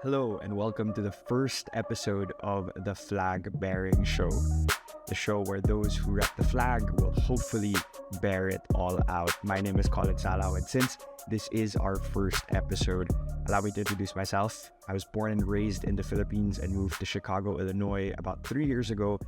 Hello and welcome to the first episode of the Flag Baring Show, the show where those who rep the flag will hopefully bear it all out. My name is Colin Salao, and since this is our first episode, allow me to introduce myself. I was born and raised in the Philippines and moved to Chicago, Illinois about 3 years ago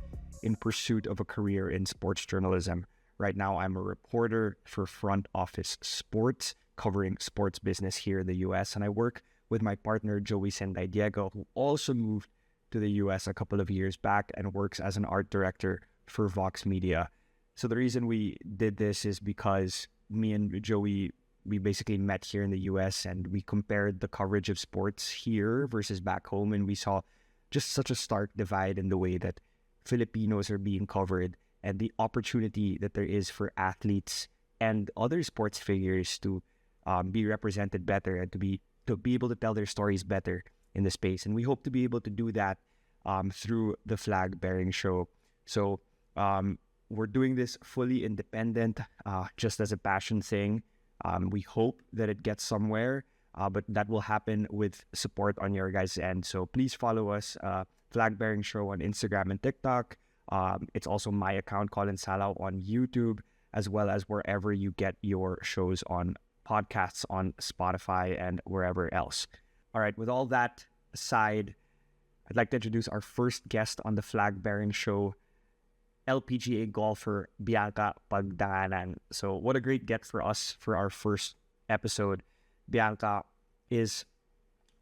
in pursuit of a career in sports journalism. Right now, I'm a reporter for Front Office Sports, covering sports business here in the US, and I work with my partner, Joey Sendaydiego, who also moved to the US a couple of years back and works as an art director for Vox Media. So the reason we did this is because me and Joey, we basically met here in the US and we compared the coverage of sports here versus back home, and we saw just such a stark divide in the way that Filipinos are being covered and the opportunity that there is for athletes and other sports figures to be represented better and to be able to tell their stories better in the space. And we hope to be able to do that through the Flag Baring Show. So we're doing this fully independent, just as a passion thing. We hope that it gets somewhere, but that will happen with support on your guys' end. So please follow us, Flag Baring Show on Instagram and TikTok. It's also my account, Colin Salao, on YouTube, as well as wherever you get your shows on podcasts on Spotify and wherever else. All right, with all that aside, I'd like to introduce our first guest on the Flag Baring Show, LPGA golfer Bianca Pagdanganan. So what a great get for us for our first episode. Bianca is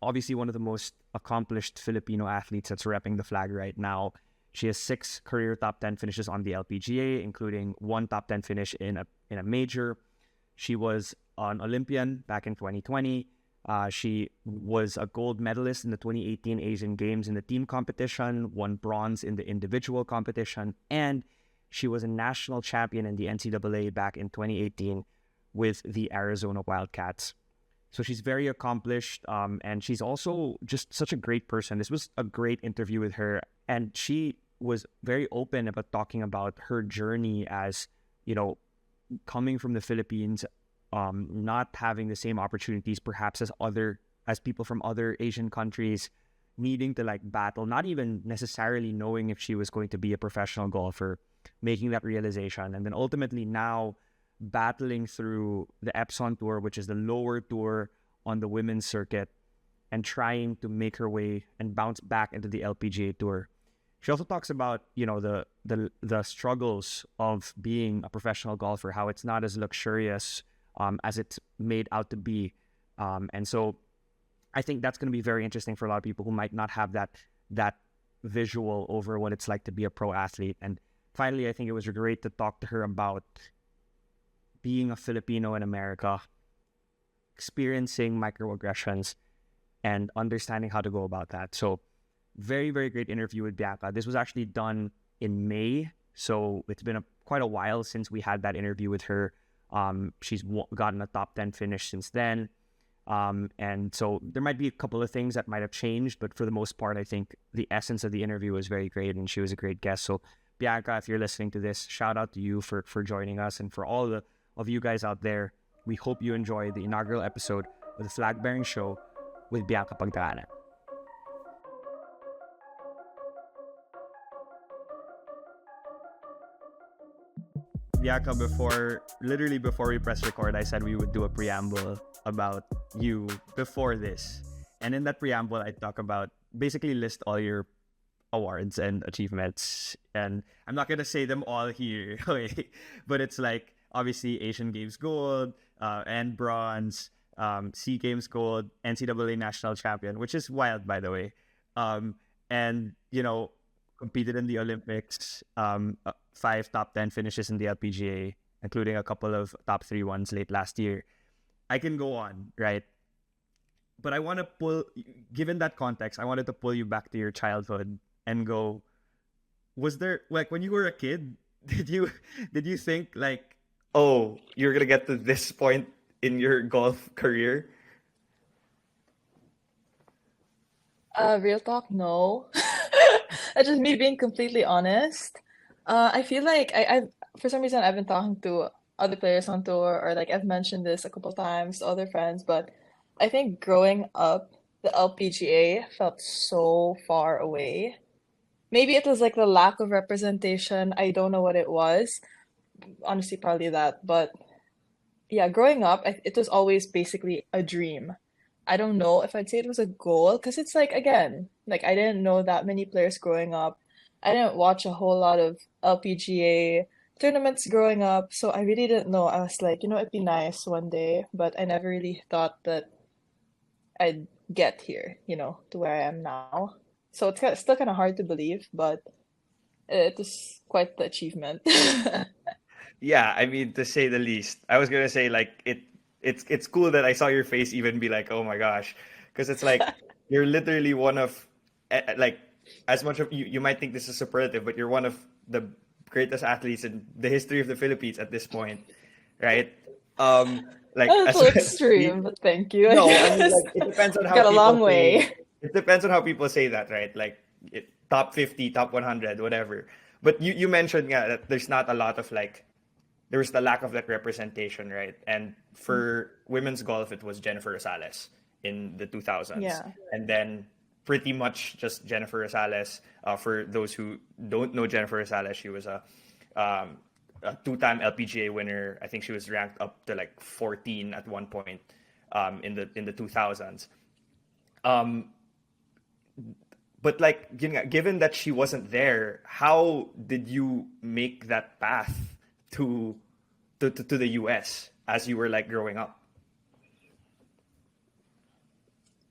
obviously one of the most accomplished Filipino athletes that's repping the flag right now. She has 6 career top 10 finishes on the LPGA, including 1 top 10 finish in a major. She was an Olympian back in 2020. She was a gold medalist in the 2018 Asian Games in the team competition, won bronze in the individual competition, and she was a national champion in the NCAA back in 2018 with the Arizona Wildcats. So she's very accomplished, and she's also just such a great person. This was a great interview with her, and she was very open about talking about her journey as, you know, coming from the Philippines, not having the same opportunities perhaps as people from other Asian countries, needing to battle, not even necessarily knowing if she was going to be a professional golfer, making that realization, and then ultimately now battling through the Epson Tour, which is the lower tour on the women's circuit, and trying to make her way and bounce back into the LPGA Tour. She also talks about, the struggles of being a professional golfer, how it's not as luxurious as it's made out to be. And so I think that's going to be very interesting for a lot of people who might not have that visual over what it's like to be a pro athlete. And finally, I think it was great to talk to her about being a Filipino in America, experiencing microaggressions, and understanding how to go about that. So very, very great interview with Bianca. This was actually done in May, so it's been quite a while since we had that interview with her. She's gotten a top 10 finish since then. And so there might be a couple of things that might have changed, but for the most part, I think the essence of the interview was very great and she was a great guest. So Bianca, if you're listening to this, shout out to you for joining us. And for all of you guys out there, we hope you enjoy the inaugural episode of the Flag Baring Show with Bianca Pagdanganan. Bianca, before we press record, I said we would do a preamble about you before this. And in that preamble, I talk about, basically list all your awards and achievements. And I'm not going to say them all here, okay? But it's obviously Asian Games gold and bronze, SEA Games gold, NCAA National Champion, which is wild, by the way. And, competed in the Olympics, 5 top 10 finishes in the LPGA, including a couple of top 3 ones late last year. I can go on, right? But I want to given that context, I wanted to pull you back to your childhood and go, was there, when you were a kid, did you think oh, you're going to get to this point in your golf career? Real talk, no. That's just me being completely honest. I feel like I for some reason I've been talking to other players on tour, or I've mentioned this a couple times to other friends, but I think growing up the LPGA felt so far away. Maybe it was like the lack of representation. I don't know what it was. Honestly, probably that. But yeah, growing up, it was always basically a dream. I don't know if I'd say it was a goal because it's like, again, like I didn't know that many players growing up. I didn't watch a whole lot of LPGA tournaments growing up, so I really didn't know. I was like, it'd be nice one day, but I never really thought that I'd get here, to where I am now. So still kind of hard to believe, but it was quite the achievement. Yeah, I mean, to say the least. I was gonna say like it's cool that I saw your face even be like, oh my gosh, because it's like you're literally one of like as much of you might think this is superlative, but you're one of the greatest athletes in the history of the Philippines at this point, right? A Like as little extreme, but thank you, I no, I mean guess. like it depends on how Got a long people say. way. It depends on how people say that, right? Like top 50, top 100, whatever. But you mentioned, yeah, that there's not a lot of like there was the lack of like representation, right? And for women's golf, it was Jennifer Rosales in the 2000s, Yeah. and then pretty much just Jennifer Rosales. For those who don't know Jennifer Rosales, she was a two-time LPGA winner. I think she was ranked up to like 14 at one point in the 2000s. Um, but like given that she wasn't there, how did you make that path to to the US as you were like growing up?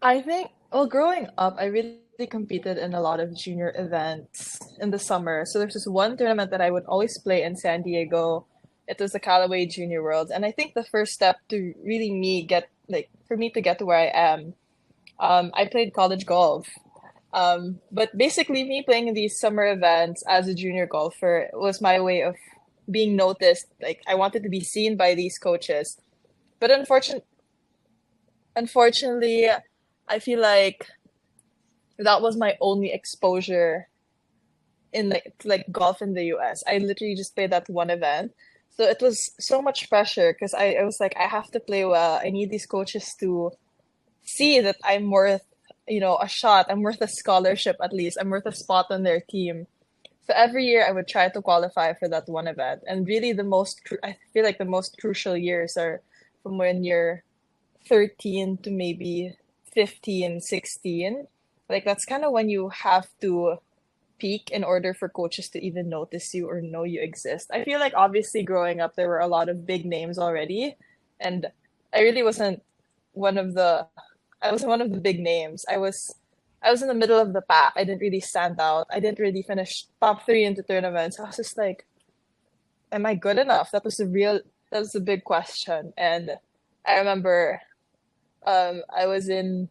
I think, well, growing up, I really competed in a lot of junior events in the summer. So there's this one tournament that I would always play in Sendaydiego. It was the Callaway Junior Worlds. And I think the first step to really for me to get to where I am, I played college golf. But basically, me playing in these summer events as a junior golfer was my way of being noticed. Like, I wanted to be seen by these coaches. But unfortunately, I feel like that was my only exposure in like golf in the US. I literally just played that one event. So it was so much pressure because I was like, I have to play well. I need these coaches to see that I'm worth, a shot. I'm worth a scholarship at least. I'm worth a spot on their team. So every year I would try to qualify for that one event. And really I feel like the most crucial years are from when you're 13 to maybe 15, 16. Like that's kind of when you have to peak in order for coaches to even notice you or know you exist. I feel like obviously growing up there were a lot of big names already, and I really one of the I wasn't one of the big names. I was in the middle of the pack. I didn't really stand out. I didn't really finish top three into tournaments. I was just like, am I good enough? That was a big question. And I remember I was in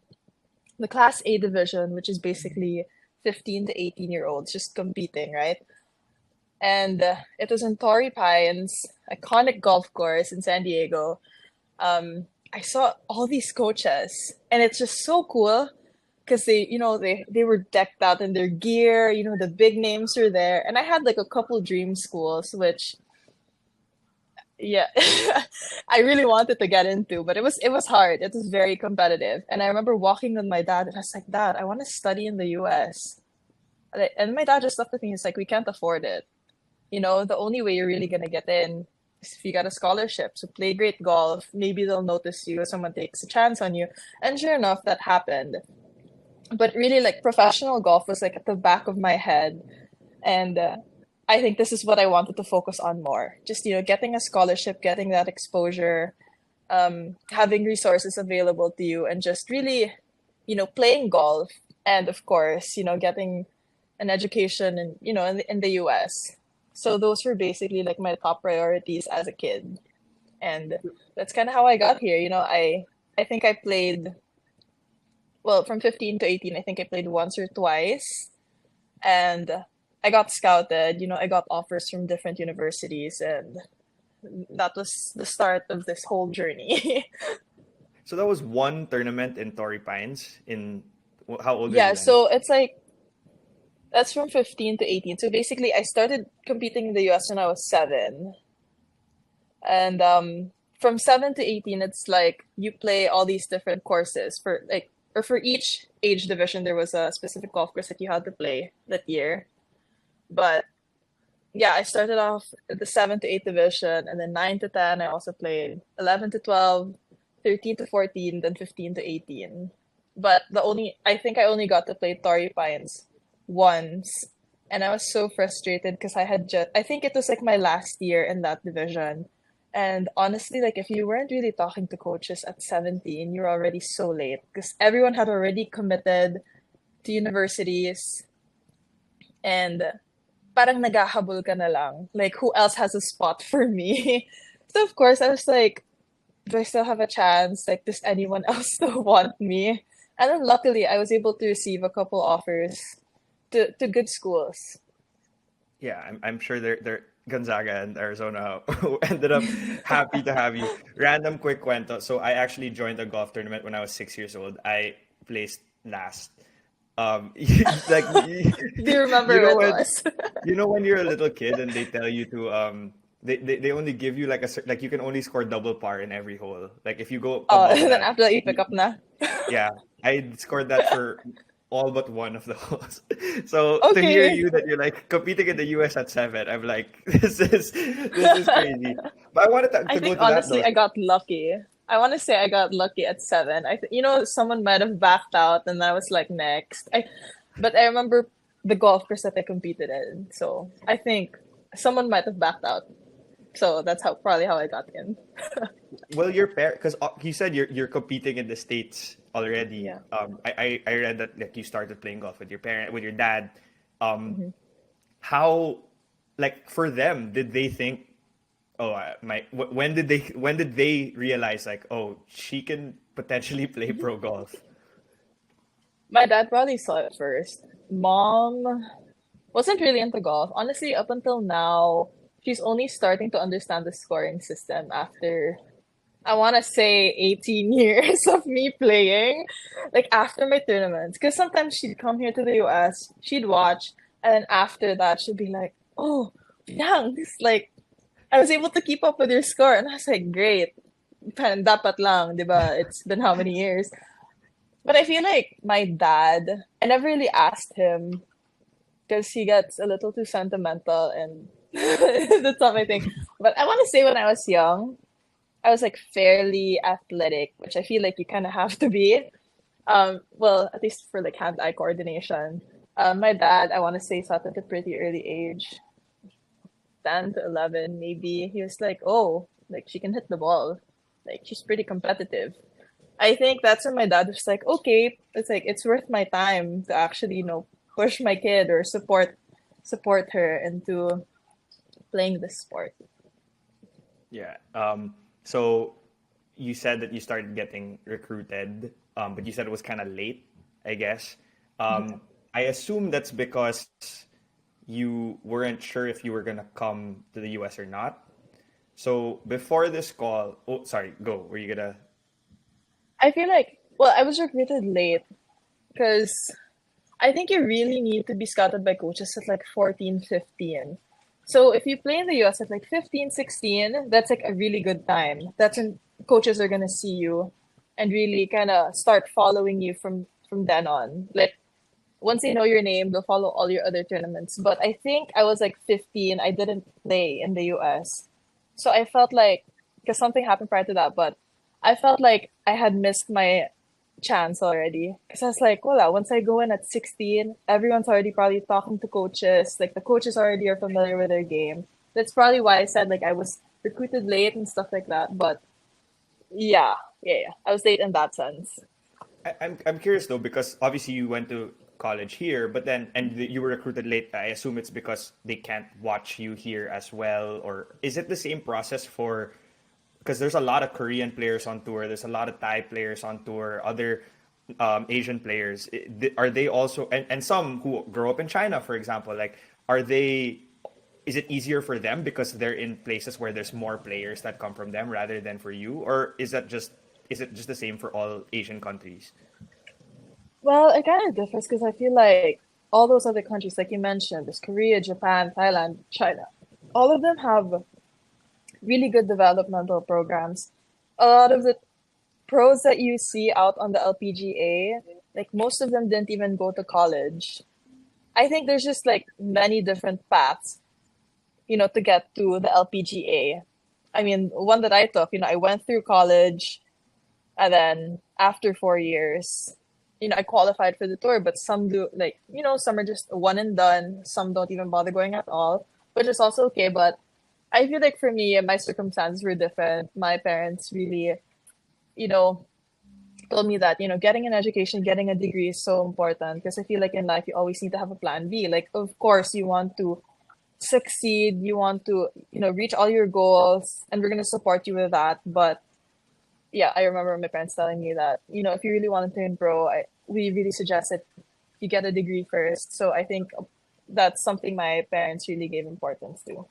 the Class A division, which is basically 15 to 18-year-olds just competing, right? And it was in Torrey Pines, iconic golf course in Sendaydiego. I saw all these coaches, and it's just so cool because they were decked out in their gear. The big names were there, and I had like a couple dream schools, which yeah, I really wanted to get into, but it was hard. It was very competitive, and I remember walking with my dad, and I was like, "Dad, I want to study in the U.S." And my dad just looked at me. He's like, "We can't afford it. The only way you're really gonna get in is if you got a scholarship. So play great golf. Maybe they'll notice you. Someone takes a chance on you." And sure enough, that happened. But really, like professional golf was like at the back of my head, and I think this is what I wanted to focus on more. Just getting a scholarship, getting that exposure, having resources available to you, and just really, playing golf, and of course, getting an education, and in the U.S. So those were basically like my top priorities as a kid, and that's kind of how I got here. I think I played well from 15 to 18. I think I played once or twice, and I got scouted. I got offers from different universities, and that was the start of this whole journey. So that was one tournament in Torrey Pines. In how old are you Yeah, then? so it's like that's from 15 to 18. So basically, I started competing in the US when I was 7. And from 7 to 18, it's like you play all these different courses for like or for each age division, there was a specific golf course that you had to play that year. But yeah, I started off at the 7 to 8 division, and then 9 to 10, I also played 11 to 12, 13 to 14, then 15 to 18. But I think I only got to play Torrey Pines once, and I was so frustrated because I think it was like my last year in that division. And honestly, like if you weren't really talking to coaches at 17, you're already so late because everyone had already committed to universities and parang naghahabol ka na lang. Like, who else has a spot for me? So, of course, I was like, do I still have a chance? Like, does anyone else still want me? And then luckily, I was able to receive a couple offers to good schools. Yeah, I'm sure they're Gonzaga and Arizona ended up happy to have you. Random quick kwento. So I actually joined a golf tournament when I was 6 years old. I placed last. Like Do you remember you know what it when was? when you're a little kid and they tell you to they only give you like like you can only score double par in every hole. Like if you go Oh, above and then that, after that, you pick you, up na. yeah, I scored that for all but one of those. So to hear Okay. you that you're like competing in the US at 7, I'm like, this is crazy. But I wanted I to go think to that honestly, though. I got lucky. I want to say I got lucky at 7. Someone might have backed out, and I was like next. But I remember the golf course that I competed in, so I think someone might have backed out. So that's probably how I got in. Well, your parent, because you said you're competing in the States already. Yeah. I read that like you started playing golf with your parent, with your dad. Um, hmm how, like for them, did they think, oh, when did they realize like, oh, she can potentially play pro golf? My dad probably saw it first. Mom wasn't really into golf. Honestly, up until now, she's only starting to understand the scoring system after I want to say 18 years of me playing, like after my tournaments. Because sometimes she'd come here to the US, she'd watch, and then after that, she'd be like, oh, dang, I was able to keep up with your score. And I was like, great. Parang dapat lang, di ba? It's been how many years? But I feel like my dad, I never really asked him because he gets a little too sentimental and that's not my thing. But I want to say when I was young, I was like fairly athletic, which I feel like you kind of have to be. Well, at least for like hand-eye coordination. My dad, I want to say, saw it at a pretty early age, 10 to 11 maybe. He was like, oh, like she can hit the ball. Like she's pretty competitive. I think that's when my dad was like, okay, it's like it's worth my time to actually, push my kid or support her into playing this sport. Yeah. So you said that you started getting recruited, but you said it was kind of late, I guess. I assume that's because you weren't sure if you were gonna come to the US or not. So before this call, oh, sorry, go. Were you gonna? I feel like, well, I was recruited late because I think you really need to be scouted by coaches at like 14, 15. So if you play in the US at like 15, 16, that's like a really good time. That's when coaches are gonna see you and really kind of start following you from then on. Like once they know your name, they'll follow all your other tournaments. But I think I was like 15, I didn't play in the US. So I felt like, because something happened prior to that, but I felt like I had missed my chance already. Because I was like, well, once I go in at 16, everyone's already probably talking to coaches. Like the coaches already are familiar with their game. That's probably why I said like I was recruited late and stuff like that. But yeah. I was late in that sense. I'm curious though because obviously you went to college here, but then you were recruited late. I assume it's because they can't watch you here as well, or is it the same process for? Because there's a lot of Korean players on tour, there's a lot of Thai players on tour, other Asian players. Are they also and some who grow up in China, for example, like are they? Is it easier for them because they're in places where there's more players that come from them rather than for you, or is it just the same for all Asian countries? Well, it kind of differs because I feel like all those other countries, like you mentioned, there's Korea, Japan, Thailand, China. All of them have really good developmental programs. A lot of the pros that you see out on the LPGA, like most of them didn't even go to college. I think there's just like many different paths, to get to the LPGA. I mean, one that I took, I went through college and then after 4 years, I qualified for the tour, but some do like, some are just one and done. Some don't even bother going at all, which is also okay. But I feel like for me, my circumstances were different. My parents really, you know, told me that, getting an education, getting a degree is so important because I feel like in life, you always need to have a plan B. Like, of course, you want to succeed, you want to, reach all your goals, and we're going to support you with that. But yeah, I remember my parents telling me that, if you really want to turn pro, we really suggest that you get a degree first. So I think that's something my parents really gave importance to.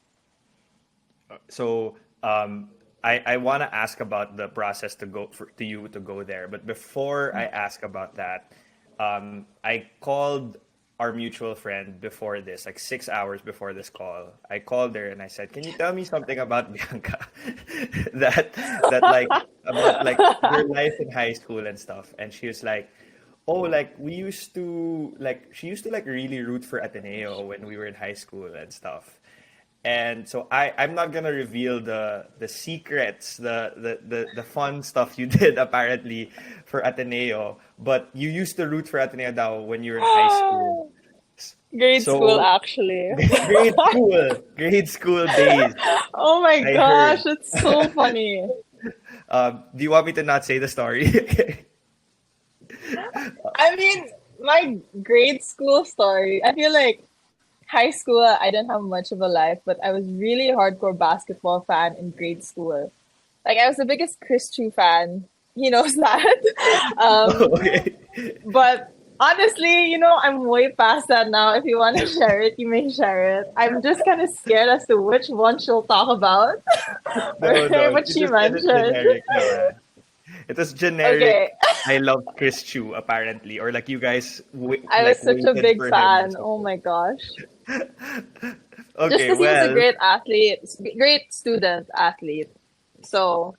So I want to ask about the process to you to go there. But before I ask about that, I called our mutual friend before this, like 6 hours before this call. I called her and I said, "Can you tell me something about Bianca, that like about like your life in high school and stuff?" And she was like, "Oh, like she used to like really root for Ateneo when we were in high school and stuff." And so I'm not gonna reveal the secrets, the fun stuff you did apparently for Ateneo, but you used to root for Ateneo daw when you were in high school. Grade school, So actually. grade school days. Oh my I gosh, heard. it's so funny. Do you want me to not say the story? I mean, my grade school story, I feel like high school, I didn't have much of a life, but I was really a hardcore basketball fan in grade school. Like, I was the biggest Chris Chu fan. He knows that. Okay. But honestly, I'm way past that now. If you want to share it, you may share it. I'm just kind of scared as to which one she'll talk about No, or no, what you she just said it mentioned. generic. No, it was generic. Okay. I love Chris Chu apparently, or like you guys I was like such a waited big for him to fan. Oh support. my gosh. Just Okay, because he was a well, great athlete, great student athlete. So,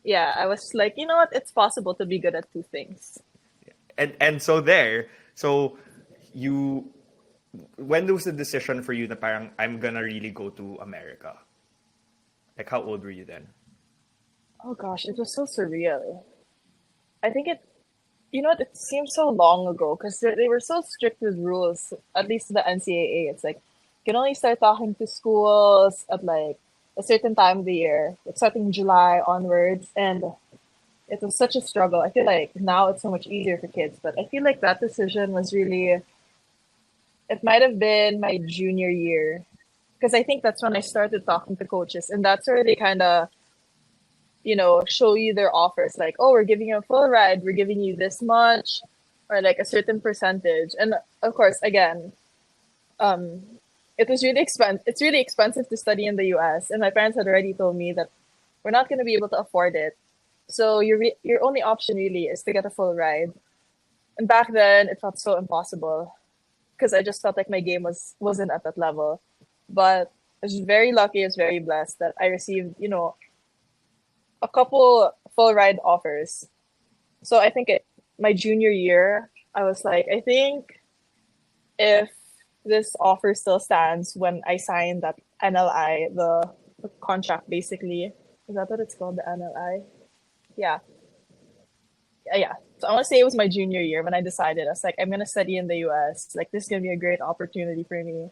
yeah, I was like, you know what? It's possible to be good at two things. and so you when was the decision for you na parang I'm gonna really go to America? Like how old were you then? Oh gosh, it was so surreal. I think it seems so long ago because they were so strict with rules, at least the NCAA. It's like you can only start talking to schools at like a certain time of the year, like starting July onwards. And it was such a struggle. I feel like now it's so much easier for kids, but I feel like that decision was really, it might have been my junior year because I think that's when I started talking to coaches, and that's where they kind of show you their offers like, oh, we're giving you a full ride, we're giving you this much, or like a certain percentage. And of course, again, um, it was really expensive. It's really expensive to study in the US, and my parents had already told me that we're not going to be able to afford it. So your only option really is to get a full ride. And back then, it felt so impossible because I just felt like my game wasn't at that level. But I was very lucky, I was very blessed that I received, a couple full ride offers. So I think my junior year, I was like, I think if this offer still stands when I signed that NLI, the contract basically. Is that what it's called, the NLI? Yeah. Yeah. So I want to say it was my junior year when I decided. I was like, I'm going to study in the US. Like, this is going to be a great opportunity for me.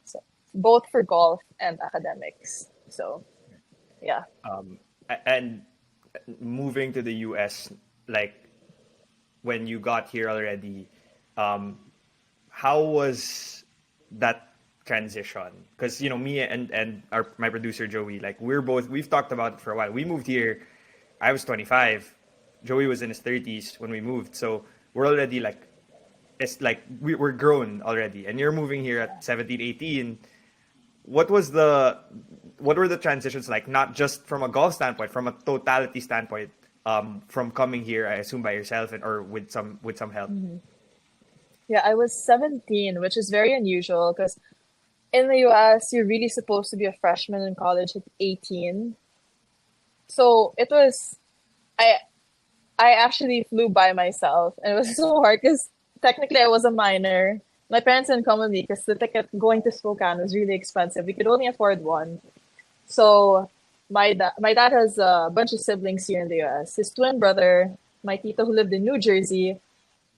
So, both for golf and academics. So, yeah. And moving to the US, like when you got here already, how was that transition? Because me and my producer Joey, like we've talked about it for a while. We moved here. I was 25. Joey was in his 30s when we moved. So we're already like, it's like we're grown already. And you're moving here at 17, 18. What were the transitions like? Not just from a golf standpoint, from a totality standpoint, from coming here, I assume by yourself or with some help. Mm-hmm. Yeah, I was 17, which is very unusual because in the US, you're really supposed to be a freshman in college at 18. So it was, I I actually flew by myself, and it was so hard because technically I was a minor. My parents didn't come with me because the ticket going to Spokane was really expensive. We could only afford one. So my dad has a bunch of siblings here in the US. His twin brother, my tito who lived in New Jersey,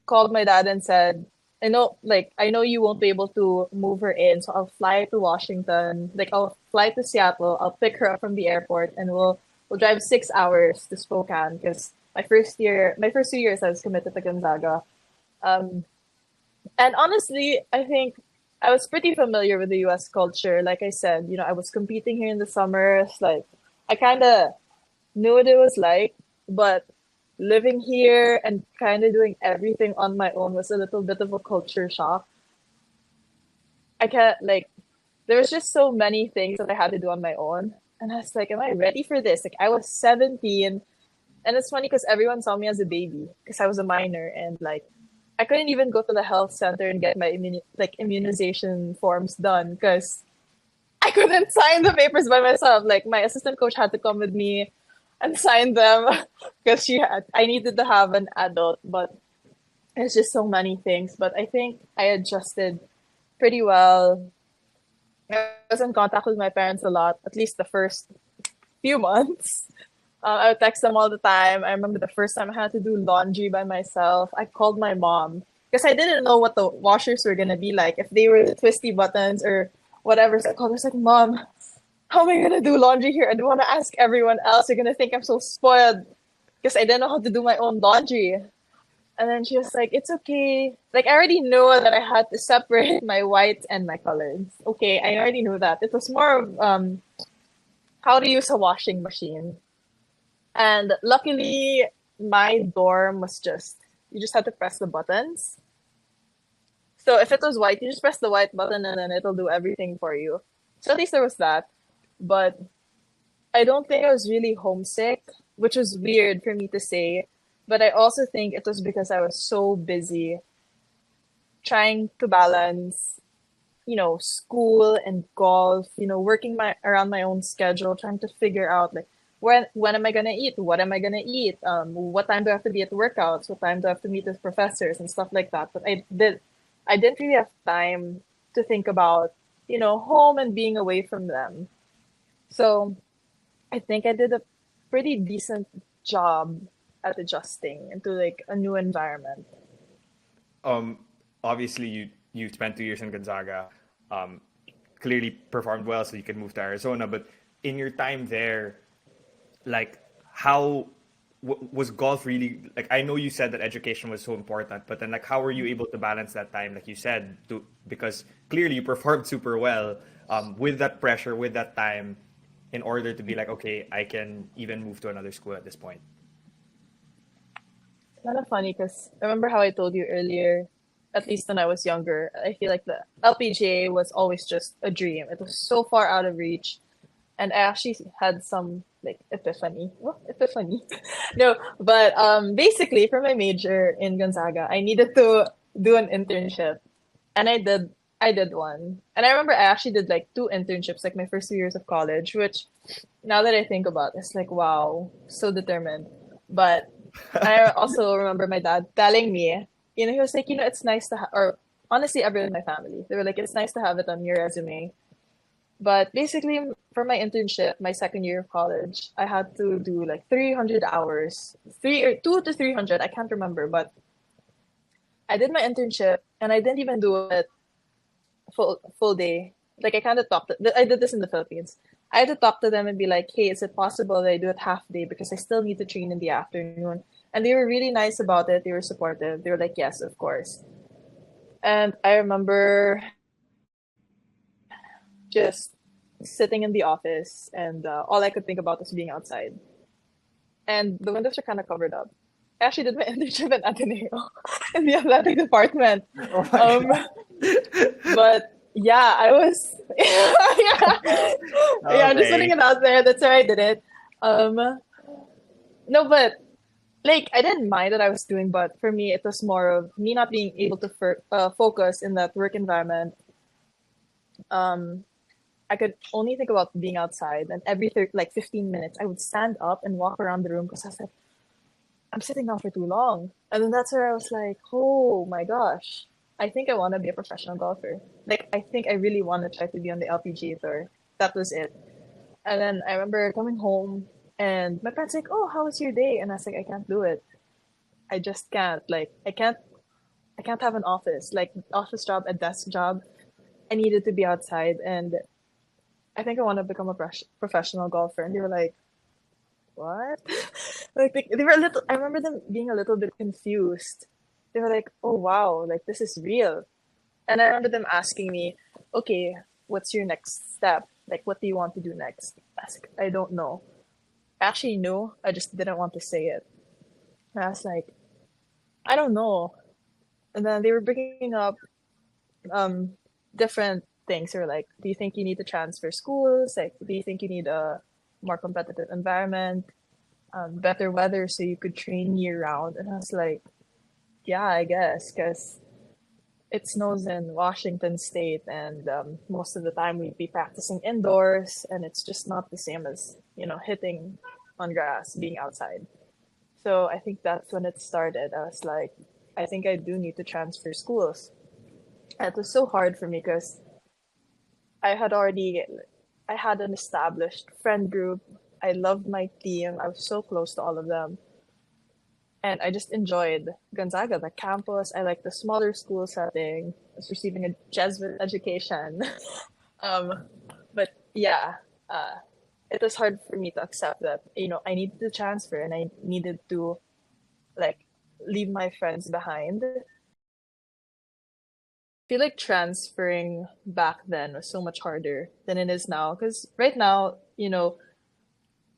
called my dad and said, I know you won't be able to move her in, so I'll fly to Washington. Like I'll fly to Seattle. I'll pick her up from the airport, and we'll drive 6 hours to Spokane because my first 2 years, I was committed to Gonzaga. Um, and honestly, I think I was pretty familiar with the US culture. Like I said, I was competing here in the summers. Like I kind of knew what it was like, but living here and kind of doing everything on my own was a little bit of a culture shock. I can't, like, there was just so many things that I had to do on my own. And I was like, am I ready for this? Like, I was 17. And it's funny because everyone saw me as a baby because I was a minor. And, like, I couldn't even go to the health center and get my immunization forms done because I couldn't sign the papers by myself. Like, my assistant coach had to come with me and sign them because I needed to have an adult, but it's just so many things. But I think I adjusted pretty well. I was in contact with my parents a lot, at least the first few months. I would text them all the time. I remember the first time I had to do laundry by myself. I called my mom because I didn't know what the washers were gonna be like, if they were the twisty buttons or whatever. So I called her, I was like, Mom, how am I gonna do laundry here? I don't want to ask everyone else. They're gonna think I'm so spoiled because I didn't know how to do my own laundry. And then she was like, "It's okay." Like I already knew that I had to separate my whites and my colors. Okay, I already knew that. It was more of how to use a washing machine. And luckily, my dorm was just you just had to press the buttons. So if it was white, you just press the white button and then it'll do everything for you. So at least there was that. But I don't think I was really homesick, which was weird for me to say. But I also think it was because I was so busy trying to balance, school and golf, working around my own schedule, trying to figure out like when am I gonna eat? What am I gonna eat? What time do I have to be at workouts? What time do I have to meet with professors and stuff like that? But I didn't really have time to think about, home and being away from them. So I think I did a pretty decent job at adjusting into like a new environment. Um, Obviously, you spent 2 years in Gonzaga, um, clearly performed well, so you can move to Arizona. But in your time there, like how was golf really like? I know you said that education was so important, but then like how were you able to balance that time, like you said, because clearly you performed super well, with that pressure, with that time, in order to be like, okay, I can even move to another school at this point. It's kind of funny because remember how I told you earlier, at least when I was younger, I feel like the LPGA was always just a dream. It was so far out of reach. And I actually had some like epiphany. Well, epiphany. No, but basically for my major in Gonzaga, I needed to do an internship. And I did one. And I remember I actually did like two internships like my first 2 years of college, which now that I think about, it's like wow, so determined. But I also remember my dad telling me, he was like, it's nice to have, or honestly, everyone in my family, they were like, it's nice to have it on your resume. But basically, for my internship, my second year of college, I had to do like 300 hours, three or two to 300, I can't remember. But I did my internship and I didn't even do it full day. Like I kind of talked. I did this in the Philippines. I had to talk to them and be like, "Hey, is it possible that I do it half day because I still need to train in the afternoon?" And they were really nice about it. They were supportive. They were like, "Yes, of course." And I remember just sitting in the office, and all I could think about was being outside. And the windows are kind of covered up. I actually did my internship at Ateneo in the athletic department. Oh my Um, god. but yeah, I was yeah, yeah. I'm just putting Okay. it out there. That's where I did it. Um, no, but like I didn't mind what I was doing, but for me, it was more of me not being able to focus in that work environment. Um, I could only think about being outside, and every like 15 minutes, I would stand up and walk around the room because I was like, I'm sitting down for too long. And then that's where I was like, oh my gosh, I think I want to be a professional golfer. Like, I think I really want to try to be on the LPGA tour. That was it. And then I remember coming home and my parents like, oh, how was your day? And I was like, I can't do it. I just can't. Like, I can't have an office, like office job, a desk job. I needed to be outside, and I think I want to become a professional golfer. And they were like, what? Like they were a little. I remember them being a little bit confused. They were like, oh wow, like this is real. And I remember them asking me, okay, what's your next step? Like, what do you want to do next? I was like, I don't know. I actually knew. I just didn't want to say it. And I was like, I don't know. And then they were bringing up um different things. They were like, do you think you need to transfer schools? Like, do you think you need a more competitive environment, better weather so you could train year round? And I was like, yeah, I guess, because it snows in Washington State, and most of the time we'd be practicing indoors, and it's just not the same as, hitting on grass, being outside. So I think that's when it started. I was like, I think I do need to transfer schools. And it was so hard for me because I had already, I had an established friend group. I loved my team. I was so close to all of them. And I just enjoyed Gonzaga, the campus. I liked the smaller school setting. I was receiving a Jesuit education. um, but yeah, it was hard for me to accept that, I needed to transfer and I needed to like leave my friends behind. I feel like transferring back then was so much harder than it is now. Because right now,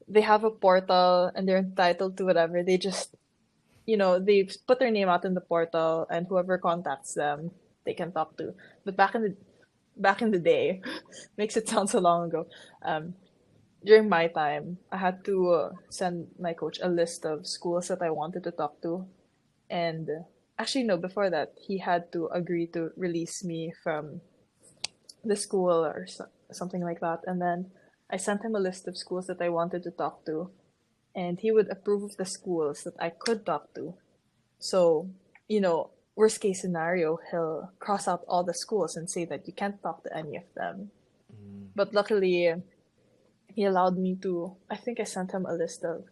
they have a portal and they're entitled to whatever. They just, they put their name out in the portal and whoever contacts them, they can talk to. But back in the day, makes it sound so long ago. During my time, I had to send my coach a list of schools that I wanted to talk to. And actually, no, before that, he had to agree to release me from the school or something like that. And then I sent him a list of schools that I wanted to talk to. And he would approve of the schools that I could talk to. So, worst case scenario, he'll cross out all the schools and say that you can't talk to any of them. But luckily, he allowed me to, I think I sent him a list of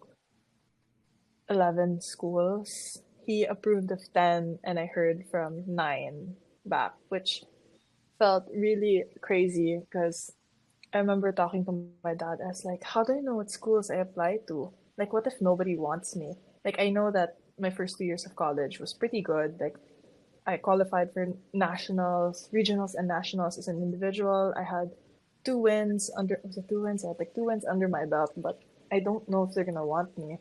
11 schools. He approved of 10 and I heard from 9 back, which felt really crazy because I remember talking to my dad. I was like, how do I know what schools I apply to? Like, what if nobody wants me? Like, I know that my first 2 years of college was pretty good. Like, I qualified for nationals, regionals, and nationals as an individual. I had 2 wins under, was it 2 wins? I had like 2 wins under my belt, but I don't know if they're gonna want me.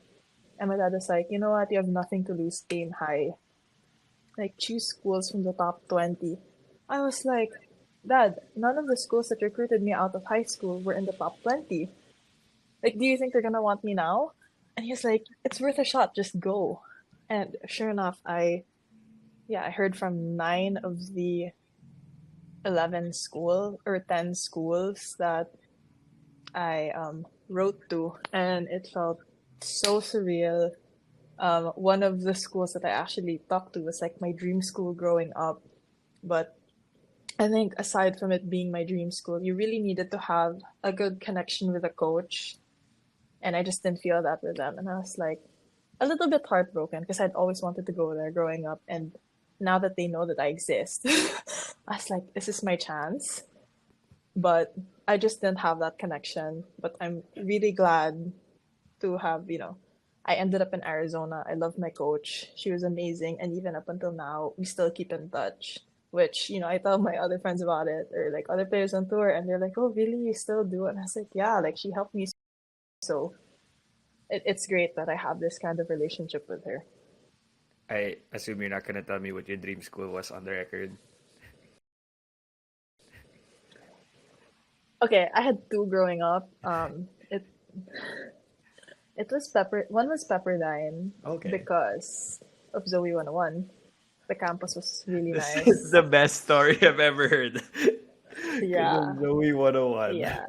And my dad was like, you know what? You have nothing to lose. Aim high. Like, choose schools from the top 20. I was like, Dad, none of the schools that recruited me out of high school were in the top 20. Like, do you think they're gonna want me now? And he's like, it's worth a shot, just go. And sure enough, I heard from 9 of the 11 school or 10 schools that I wrote to, and it felt so surreal. One of the schools that I actually talked to was like my dream school growing up, but I think aside from it being my dream school, you really needed to have a good connection with a coach. And I just didn't feel that with them. And I was like a little bit heartbroken because I'd always wanted to go there growing up. And now that they know that I exist, I was like, this is my chance. But I just didn't have that connection. But I'm really glad to have, I ended up in Arizona. I love my coach. She was amazing. And even up until now, we still keep in touch. Which, I tell my other friends about it or like other players on tour and they're like, oh, really? You still do it? And I was like, yeah, like she helped me. So it's great that I have this kind of relationship with her. I assume you're not gonna tell me what your dream school was on the record. Okay, I had 2 growing up. It was one was Pepperdine Okay. because of Zoe 101. The campus was really This nice. is the best story I've ever heard. Yeah. Zoe 101. Yeah.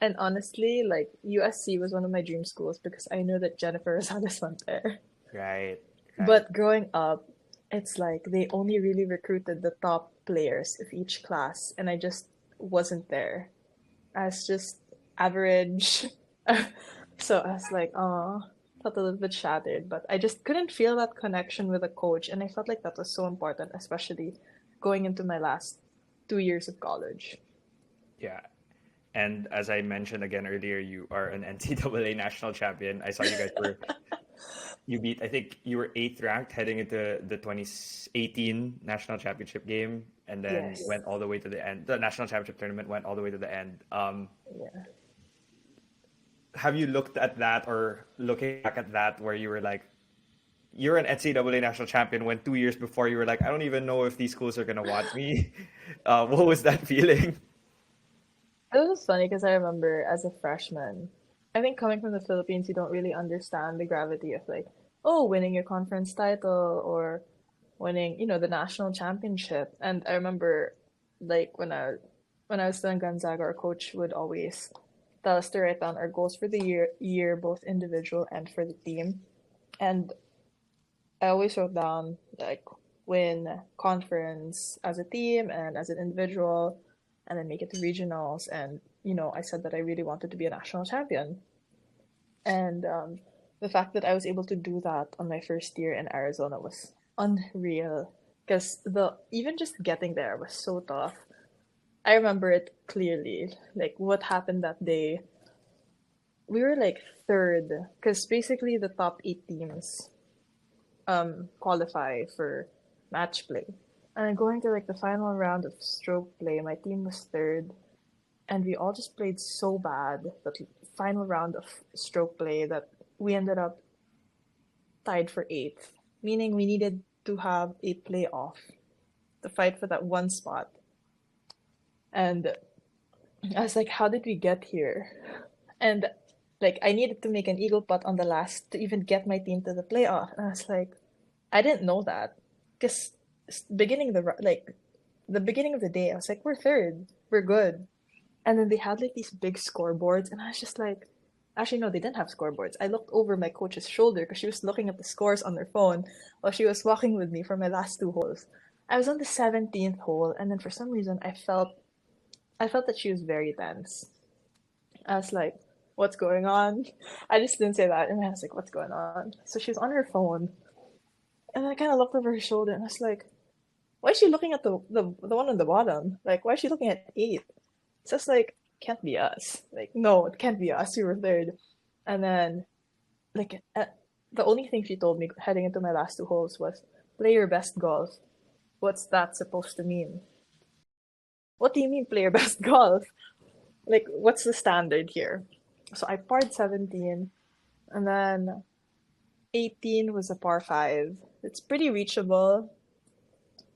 And honestly, like USC was one of my dream schools because I knew that Jennifer Rosales went there. Right. Right. But growing up, it's like they only really recruited the top players of each class, and I just wasn't there. I was just average. So I was like, oh, felt a little bit shattered, but I just couldn't feel that connection with a coach, and I felt like that was so important, especially going into my last 2 years of college. Yeah. And as I mentioned again earlier, you are an NCAA national champion. I saw you guys were you beat, I think you were eighth ranked heading into the 2018 national championship game, and then Yes. went all the way to the end. The national championship tournament went all the way to the end. Yeah. Have you looked at that, or looking back at that, where you were like, you're an NCAA national champion when 2 years before you were like, I don't even know if these schools are gonna want me. What was that feeling? It was funny because I remember as a freshman, I think coming from the Philippines, you don't really understand the gravity of like, oh, winning your conference title or winning, the national championship. And I remember like when I was still in Gonzaga, our coach would always tell us to write down our goals for the year, both individual and for the team. And I always wrote down like win conference as a team and as an individual, and then make it to regionals. And I said that I really wanted to be a national champion. And the fact that I was able to do that on my first year in Arizona was unreal. Because the even just getting there was so tough. I remember it clearly. Like what happened that day. We were like third, because basically the top 8 teams qualify for match play. And going to like the final round of stroke play, my team was third, and we all just played so bad that final round of stroke play that we ended up tied for eighth, meaning we needed to have a playoff to fight for that one spot. And I was like, how did we get here? And like I needed to make an eagle putt on the last to even get my team to the playoff. And I was like, I didn't know that because the beginning of the day, I was like, we're third, we're good. And then they had like these big scoreboards, and I was just like, actually no, they didn't have scoreboards. I looked over my coach's shoulder because she was looking at the scores on her phone while she was walking with me for my last two holes. I was on the 17th hole, and then for some reason I felt that she was very tense. I was like, what's going on? I just didn't say that, and I was like, what's going on? So she was on her phone, and I kind of looked over her shoulder, and I was like, why is she looking at the one on the bottom? Like, why is she looking at eight? So it's like, can't be us. Like, no, it can't be us. We were third. And then, like, the only thing she told me heading into my last two holes was, play your best golf. What's that supposed to mean? What do you mean, play your best golf? Like, what's the standard here? So I parred 17, and then 18 was a par 5. It's pretty reachable.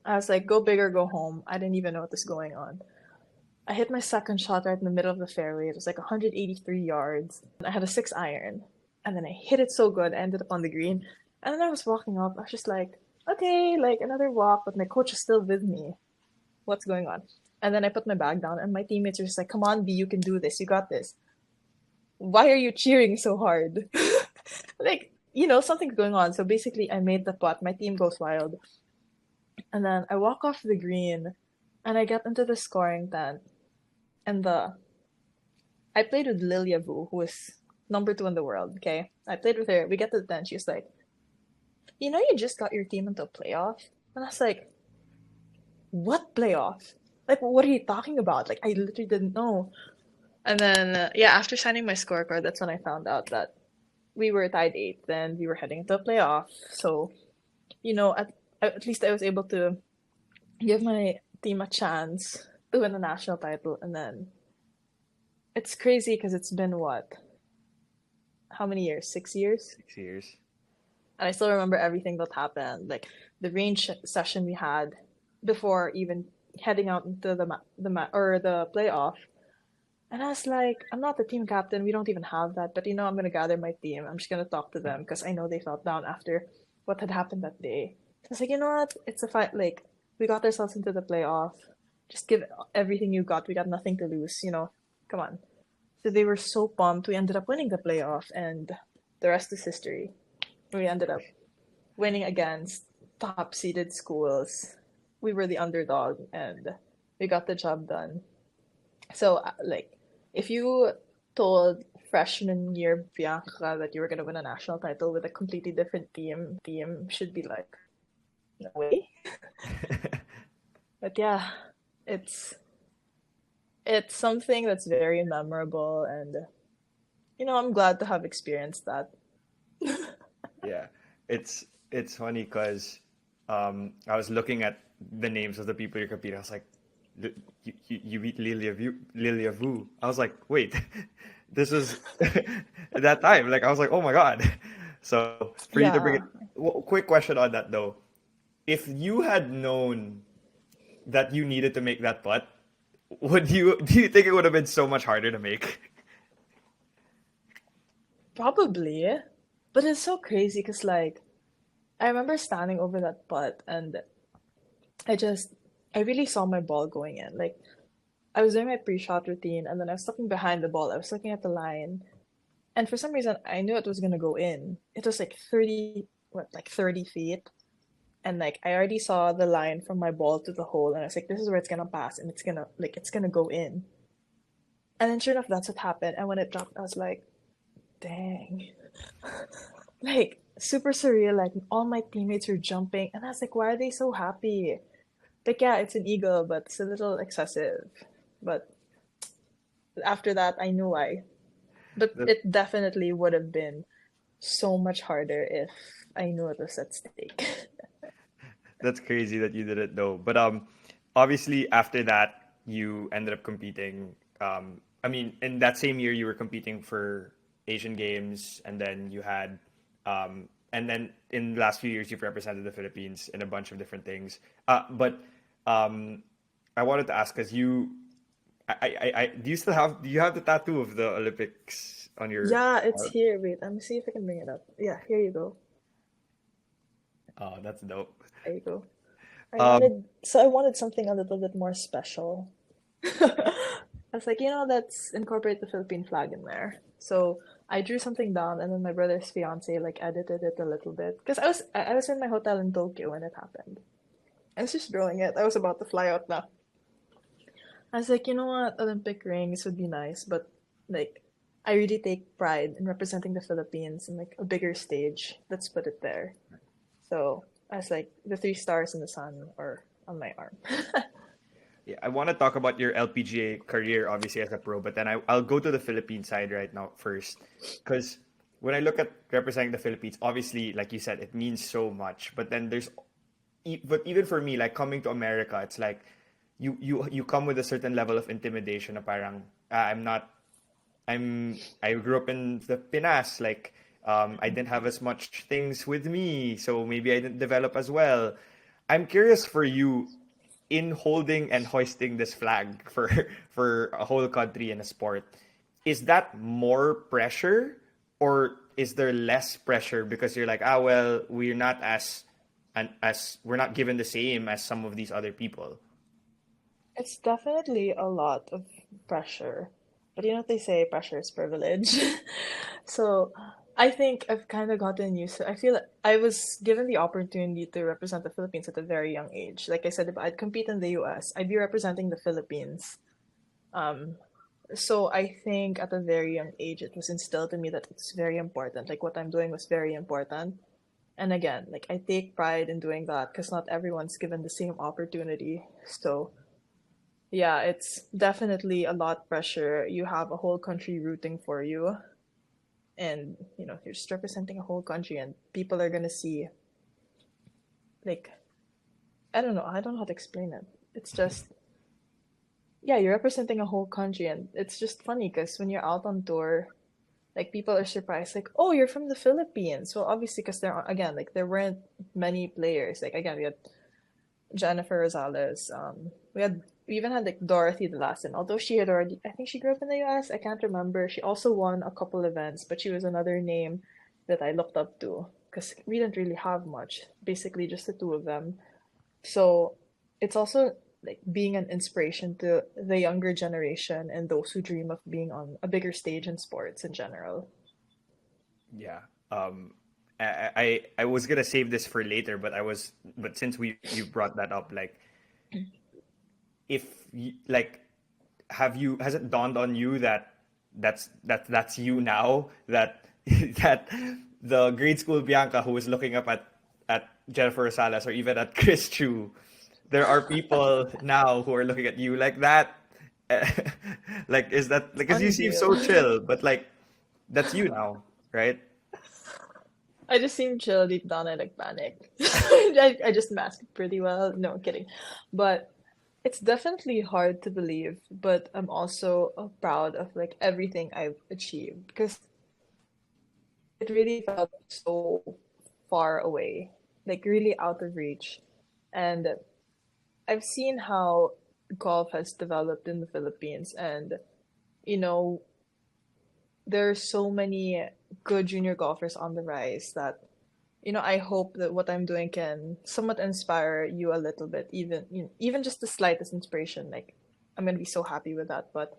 I was like, go big or go home. I didn't even know what was going on. I hit my second shot right in the middle of the fairway. It was like 183 yards. I had a 6 iron, and then I hit it so good. I ended up on the green, and then I was walking up. I was just like, okay, like another walk, but my coach is still with me. What's going on? And then I put my bag down, and my teammates are just like, come on, B, you can do this. You got this. Why are you cheering so hard? Like, something's going on. So basically, I made the putt. My team goes wild. And then I walk off the green, and I get into the scoring tent. And I played with Lilia Vu, who was number 2 in the world, okay? I played with her. We get to the tent. She was like, you just got your team into a playoff? And I was like, what playoff? Like, what are you talking about? Like, I literally didn't know. And then, after signing my scorecard, that's when I found out that we were tied 8th and we were heading into a playoff. So, at least I was able to give my team a chance to win the national title. And then it's crazy because it's been what? How many years? 6 years? 6 years. And I still remember everything that happened, like the range session we had before even heading out into the playoff. And I was like, I'm not the team captain. We don't even have that. But I'm gonna gather my team. I'm just gonna talk to them because I know they felt down after what had happened that day. So I was like, you know what? It's a fight. Like, we got ourselves into the playoff. Just give everything you got. We got nothing to lose. Come on. So they were so pumped. We ended up winning the playoff, and the rest is history. We ended up winning against top seeded schools. We were the underdog and we got the job done. So, like, if you told freshman year Bianca that you were going to win a national title with a completely different team should be like, no way. But yeah, it's it's something that's very memorable, and I'm glad to have experienced that. Yeah, it's funny because I was looking at the names of the people you're competing. I was like, you beat Lilia Vu. I was like, wait, this is at that time. Like I was like, oh my god. So for you to bring it, Yeah, quick question on that though. If you had known that you needed to make that putt, do you think it would have been so much harder to make? probably. But it's so crazy because, like, I remember standing over that putt and I just, I really saw my ball going in. Like, I was doing my pre-shot routine and then I was looking behind the ball. I was looking at the line. And for some reason, I knew it was gonna go in. It was like 30 feet. And like I already saw the line from my ball to the hole, and I was like, this is where it's gonna pass, and it's gonna go in. And then sure enough, that's what happened. And when it dropped, I was like, dang. Like super surreal. Like all my teammates were jumping, and I was like, why are they so happy? Like yeah, it's an eagle, but it's a little excessive. But after that, I knew why. But That, it definitely would have been so much harder if I knew it was at stake. that's crazy that you did it though. But obviously after that you ended up competing. I mean, in that same year you were competing for Asian Games, and then you had, and then in the last few years you've represented the Philippines in a bunch of different things. But um, I wanted to ask because do you have the tattoo of the Olympics on your Yeah, it's arm? here. Wait, let me see if I can bring it up. Yeah, here you go. Oh, that's dope. There you go. Um, I wanted something a little bit more special. I was like, let's incorporate the Philippine flag in there. So I drew something down, and then my brother's fiance like edited it a little bit because I was in my hotel in Tokyo when it happened. I was just drawing it. I was about to fly out now. I was like, you know what, Olympic rings would be nice, but like, I really take pride in representing the Philippines in like a bigger stage. Let's put it there. So I was like, the three stars in the sun or on my arm. Yeah, I want to talk about your LPGA career, obviously as a pro, but then I'll go to the Philippine side right now first, because when I look at representing the Philippines, obviously, like you said, it means so much. But then but even for me, like coming to America, it's like you come with a certain level of intimidation. Na parang I'm not I grew up in the Pinas, like I didn't have as much things with me, so maybe I didn't develop as well. I'm curious for you in holding and hoisting this flag for for a whole country in a sport. Is that more pressure, or is there less pressure because you're like, well, we're not as we're not given the same as some of these other people. It's definitely a lot of pressure. But you know what they say, pressure is privilege. So I think I've kind of gotten used to I feel like I was given the opportunity to represent the Philippines at a very young age. Like I said, if I'd compete in the US, I'd be representing the Philippines. Um, so I think at a very young age, it was instilled in me that it's very important. Like what I'm doing was very important. And again, like I take pride in doing that because not everyone's given the same opportunity. So yeah, it's definitely a lot pressure. You have a whole country rooting for you, and you're just representing a whole country, and people are gonna see like I don't know how to explain it. It's just yeah, you're representing a whole country, and it's just funny because when you're out on tour, like people are surprised, like, oh, you're from the Philippines. Well, obviously, because again, like there weren't many players. Like again, we had Jennifer Rosales. We even had like Dorothy the last, and although she had already, I think she grew up in the U.S. I can't remember. She also won a couple events, but she was another name that I looked up to because we didn't really have much. Basically, just the two of them. So it's also like being an inspiration to the younger generation and those who dream of being on a bigger stage in sports in general. Yeah. Um, I was gonna save this for later, but since you brought that up, like, if you, like, has it dawned on you that that's you now, that that the grade school Bianca who was looking up at Jennifer Salas or even at Chris Chu, there are people now who are looking at you like that. Like, is that, like, because you seem Unreal. so chill, but like, that's you now, right? I just seem chill deep down. I like panic. I just mask it pretty well. No, kidding. But it's definitely hard to believe, but I'm also proud of like everything I've achieved because it really felt so far away, like really out of reach. And I've seen how golf has developed in the Philippines, and you know, there are so many good junior golfers on the rise that I hope that what I'm doing can somewhat inspire you a little bit, even even just the slightest inspiration. Like, I'm gonna be so happy with that. But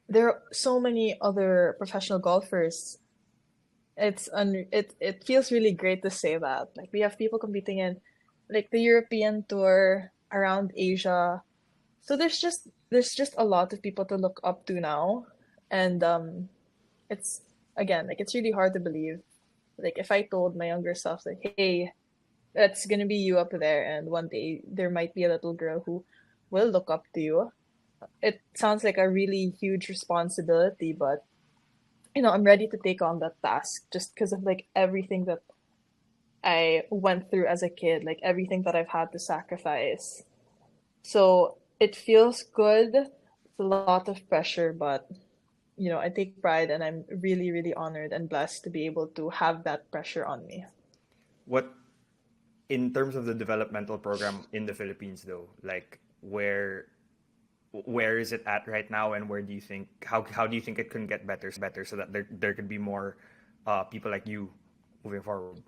there are so many other professional golfers. It feels really great to say that. Like, we have people competing in like the European tour around Asia. So there's just a lot of people to look up to now. And it's again, like, it's really hard to believe. Like, if I told my younger self, like, hey, that's gonna be you up there, and one day there might be a little girl who will look up to you. It sounds like a really huge responsibility, but I'm ready to take on that task just because of like everything that I went through as a kid, like everything that I've had to sacrifice. So it feels good. It's a lot of pressure, but I take pride, and I'm really, really honored and blessed to be able to have that pressure on me. What, in terms of the developmental program in the Philippines, though, like, where is it at right now, and where do you think, how do you think it can get better so that there could be more people like you moving forward?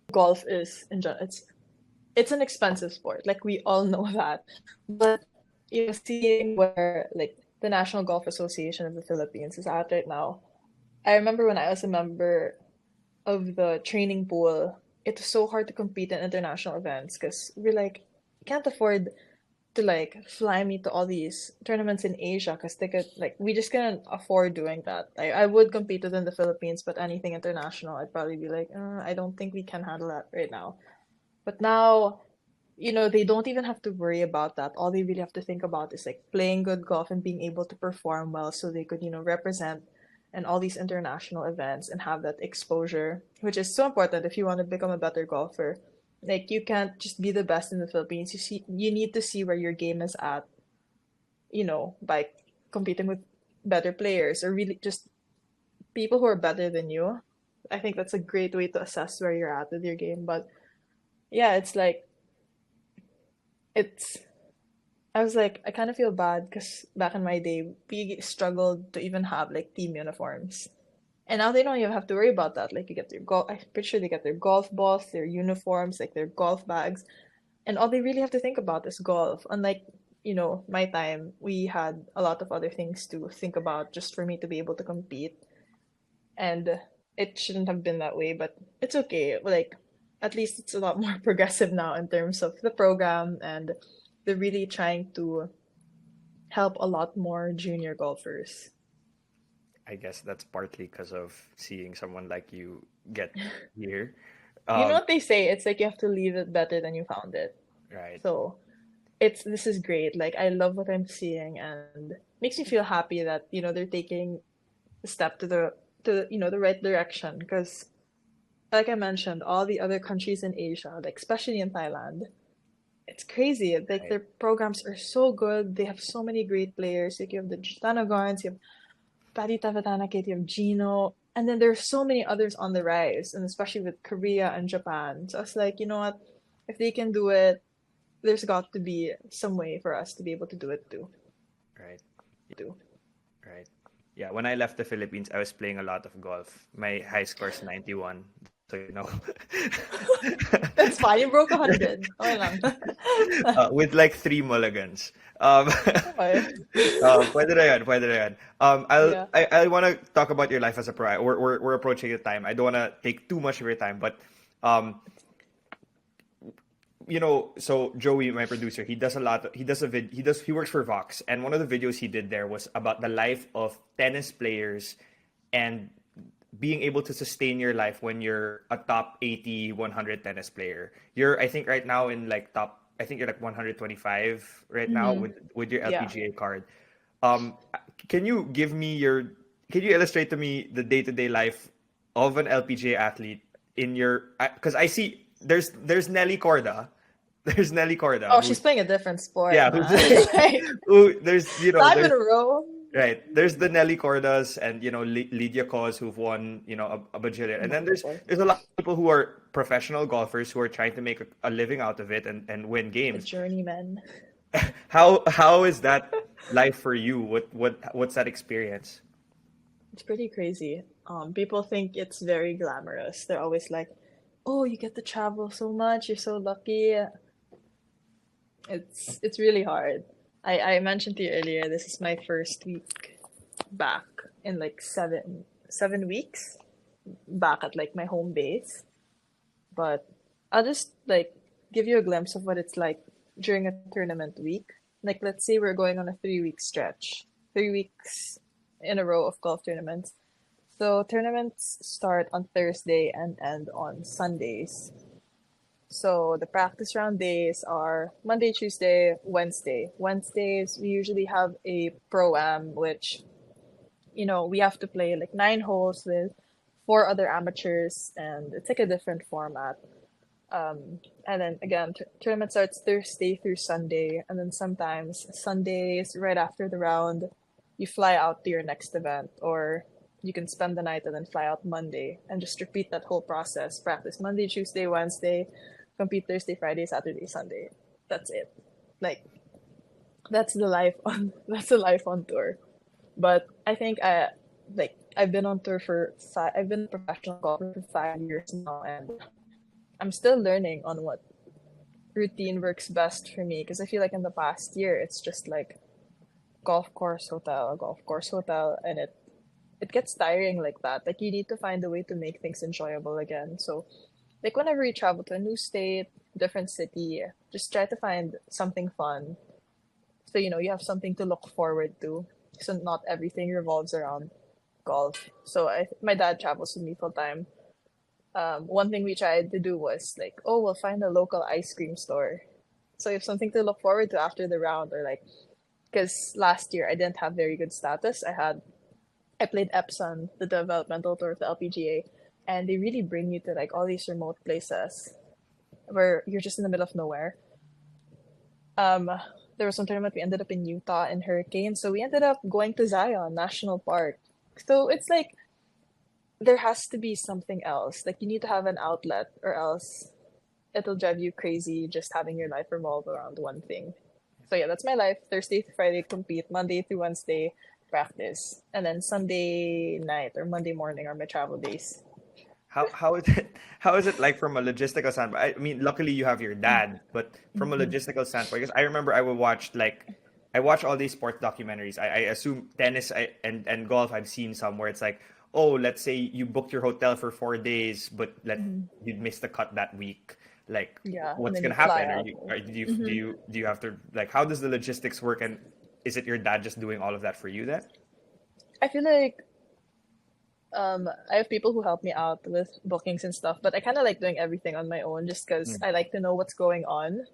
Golf is in general, it's an expensive sport. Like, we all know that. But seeing where like the National Golf Association of the Philippines is at right now. I remember when I was a member of the training pool, it was so hard to compete in international events because we're like, can't afford to like fly me to all these tournaments in Asia because they could like we just can't afford doing that. I would compete within the Philippines, but anything international, I'd probably be like, I don't think we can handle that right now. But now, they don't even have to worry about that. All they really have to think about is like playing good golf and being able to perform well so they could, represent in all these international events and have that exposure, which is so important if you want to become a better golfer. Like, you can't just be the best in the Philippines. You need to see where your game is at, by competing with better players or really just people who are better than you. I think that's a great way to assess where you're at with your game. But yeah, it's like it's I was like, I kind of feel bad because back in my day, we struggled to even have like team uniforms. And now they don't even have to worry about that. Like, you get their golf, I'm pretty sure they get their golf balls, their uniforms, like their golf bags. And all they really have to think about is golf. Unlike, my time, we had a lot of other things to think about just for me to be able to compete. And it shouldn't have been that way, but it's okay. Like, at least it's a lot more progressive now in terms of the program, and they're really trying to help a lot more junior golfers. I guess that's partly because of seeing someone like you get here. You know Um, what they say? It's like you have to leave it better than you found it. right. So this is great. Like, I love what I'm seeing, and makes me feel happy that they're taking a step to the right direction. Because like I mentioned, all the other countries in Asia, like especially in Thailand, it's crazy. Like, Right. their programs are so good. They have so many great players. Like, you have the Jitanagons, you have Patty Tavatanakit, you have Gino, and then there's so many others on the rise, and especially with Korea and Japan. So I was like, you know what? If they can do it, there's got to be some way for us to be able to do it too. Right. Too. Right. Yeah, when I left the Philippines, I was playing a lot of golf. My high score is 91. so you know. That's fine. You broke 100. Okay lang. With like three mulligans. Um, Okay. pwede na yan, pwede na yan. Yeah. I want to talk about your life as a pro. We're approaching the time. I don't want to take too much of your time, but um, so Joey, my producer, he does a lot. He works for Vox, and one of the videos he did there was about the life of tennis players and being able to sustain your life when you're a top 80, 100 tennis player. I think right now in like I think you're like 125 right now Mm-hmm. with your Yeah. LPGA card. Um, can you can you illustrate to me the day-to-day life of an LPGA athlete in because I see there's Nelly Corda. There's Nelly Corda Oh, she's playing a different sport, yeah, who's man. Like, there's 5 in a row. right. There's the Nelly Cordas and Lydia Cos who've won a bajillion, and then Multiple. there's a lot of people who are professional golfers who are trying to make a living out of it and win The games. journeyman. How is that life for you? What's that experience? It's pretty crazy. People think it's very glamorous. They're always like, "Oh, you get to travel so much. You're so lucky." It's really hard. I mentioned to you earlier, this is my first week back in like 7 weeks back at like my home base. But I'll just like give you a glimpse of what it's like during a tournament week. Like let's say we're going on a 3 week stretch, 3 weeks in a row of golf tournaments. So tournaments start on Thursday and end on Sundays. So the practice round days are Monday, Tuesday, Wednesday. Wednesdays we usually have a pro-am, which we have to play like 9 holes with 4 other amateurs, and it's like a different format. And then again, tournament starts Thursday through Sunday, and then sometimes Sundays right after the round, you fly out to your next event, or you can spend the night and then fly out Monday, and just repeat that whole process. Practice Monday, Tuesday, Wednesday, compete Thursday, Friday, Saturday, Sunday. That's it. Like that's the life on tour. But I think I've been on tour for I've been a professional golfer for 5 years now, and I'm still learning on what routine works best for me, because I feel like in the past year it's just like golf course hotel, and it gets tiring like that. Like you need to find a way to make things enjoyable again. So like whenever you travel to a new state, different city, just try to find something fun. So you have something to look forward to. So not everything revolves around golf. So my dad travels with me full time. One thing we tried to do was like, oh, we'll find a local ice cream store. So you have something to look forward to after the round, or like, because last year I didn't have very good status. I played Epson, the developmental tour of the LPGA, and they really bring you to like all these remote places where you're just in the middle of nowhere. Um, there was one tournament we ended up in Utah in hurricane, so we ended up going to Zion National Park. So it's like there has to be something else. Like you need to have an outlet, or else it'll drive you crazy just having your life revolve around one thing. So yeah, that's my life. Thursday to Friday compete, Monday through Wednesday practice, and then Sunday night or Monday morning are my travel days. How is it like from a logistical standpoint? I mean, luckily you have your dad, but from a Mhm. logistical standpoint, because I remember I watch all these sports documentaries. I assume tennis and golf I've seen some where it's like, oh, let's say you booked your hotel for 4 days, but Mhm. you'd missed the cut that week. Like, Yeah, and what's then you gonna fly happen? out. Mhm. Do you have to like how does the logistics work, and is it your dad just doing all of that for you then? I feel like I have people who help me out with bookings and stuff, but I kind of like doing everything on my own just because Mm. I like to know what's going on.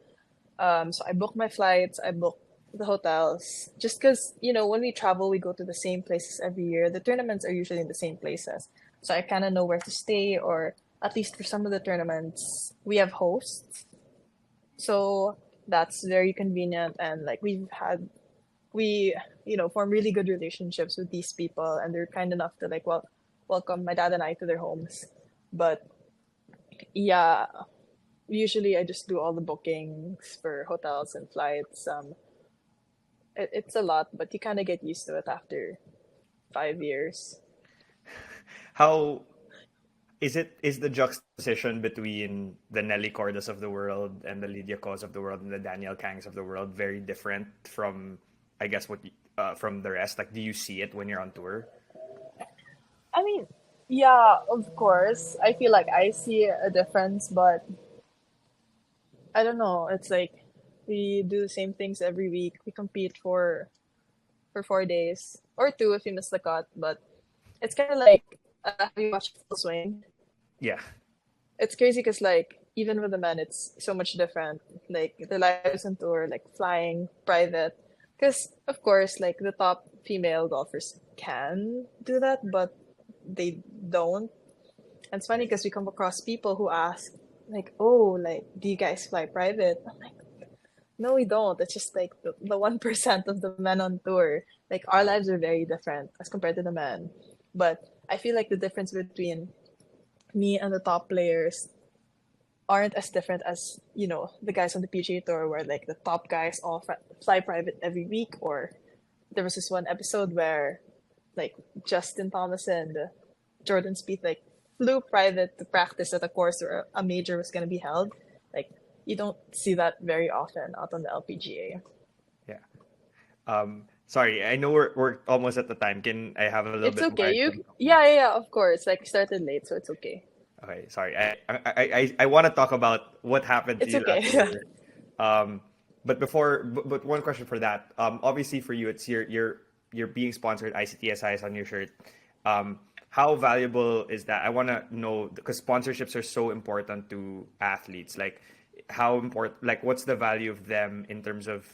So I book my flights, I book the hotels, just because, when we travel, we go to the same places every year. The tournaments are usually in the same places. So I kind of know where to stay, or at least for some of the tournaments, we have hosts. So that's very convenient. And like we, form really good relationships with these people, and they're kind enough to like, welcome my dad and I to their homes. But yeah, usually I just do all the bookings for hotels and flights. It's a lot, but you kind of get used to it after 5 years. How is the juxtaposition between the Nelly Cordas of the world and the Lydia Kos of the world and the Daniel Kangs of the world very different from, I guess, from the rest? Like, do you see it when you're on tour? I mean, yeah, of course. I feel like I see a difference, but I don't know. It's like we do the same things every week. We compete for 4 days or two if you miss the cut, but it's kind of like have you watched Full Swing? Yeah. It's crazy because like even with the men, it's so much different. Like their lives on tour, like flying private. Because of course, like the top female golfers can do that, but they don't. And it's funny because we come across people who ask, like, "Oh, like, do you guys fly private?" I'm like, "No, we don't. It's just like the 1% of the men on tour. Like our lives are very different as compared to the men." But I feel like the difference between me and the top players aren't as different as, you know, the guys on the PGA Tour where like the top guys all fly private every week. Or there was this one episode where like Justin Thomas and Jordan Spieth like flew private to practice at a course where a major was going to be held. Like you don't see that very often out on the LPGA. Yeah. Sorry, I know we're almost at the time. Can I have a little It's bit more? okay. Yeah, of course. Like started late, so it's okay. Okay, sorry. I want to talk about what happened to It's you okay. last year. But one question for that. Obviously for you, it's you're being sponsored. ICTSI is on your shirt. How valuable is that? I want to know because sponsorships are so important to athletes. Like how important? Like what's the value of them in terms of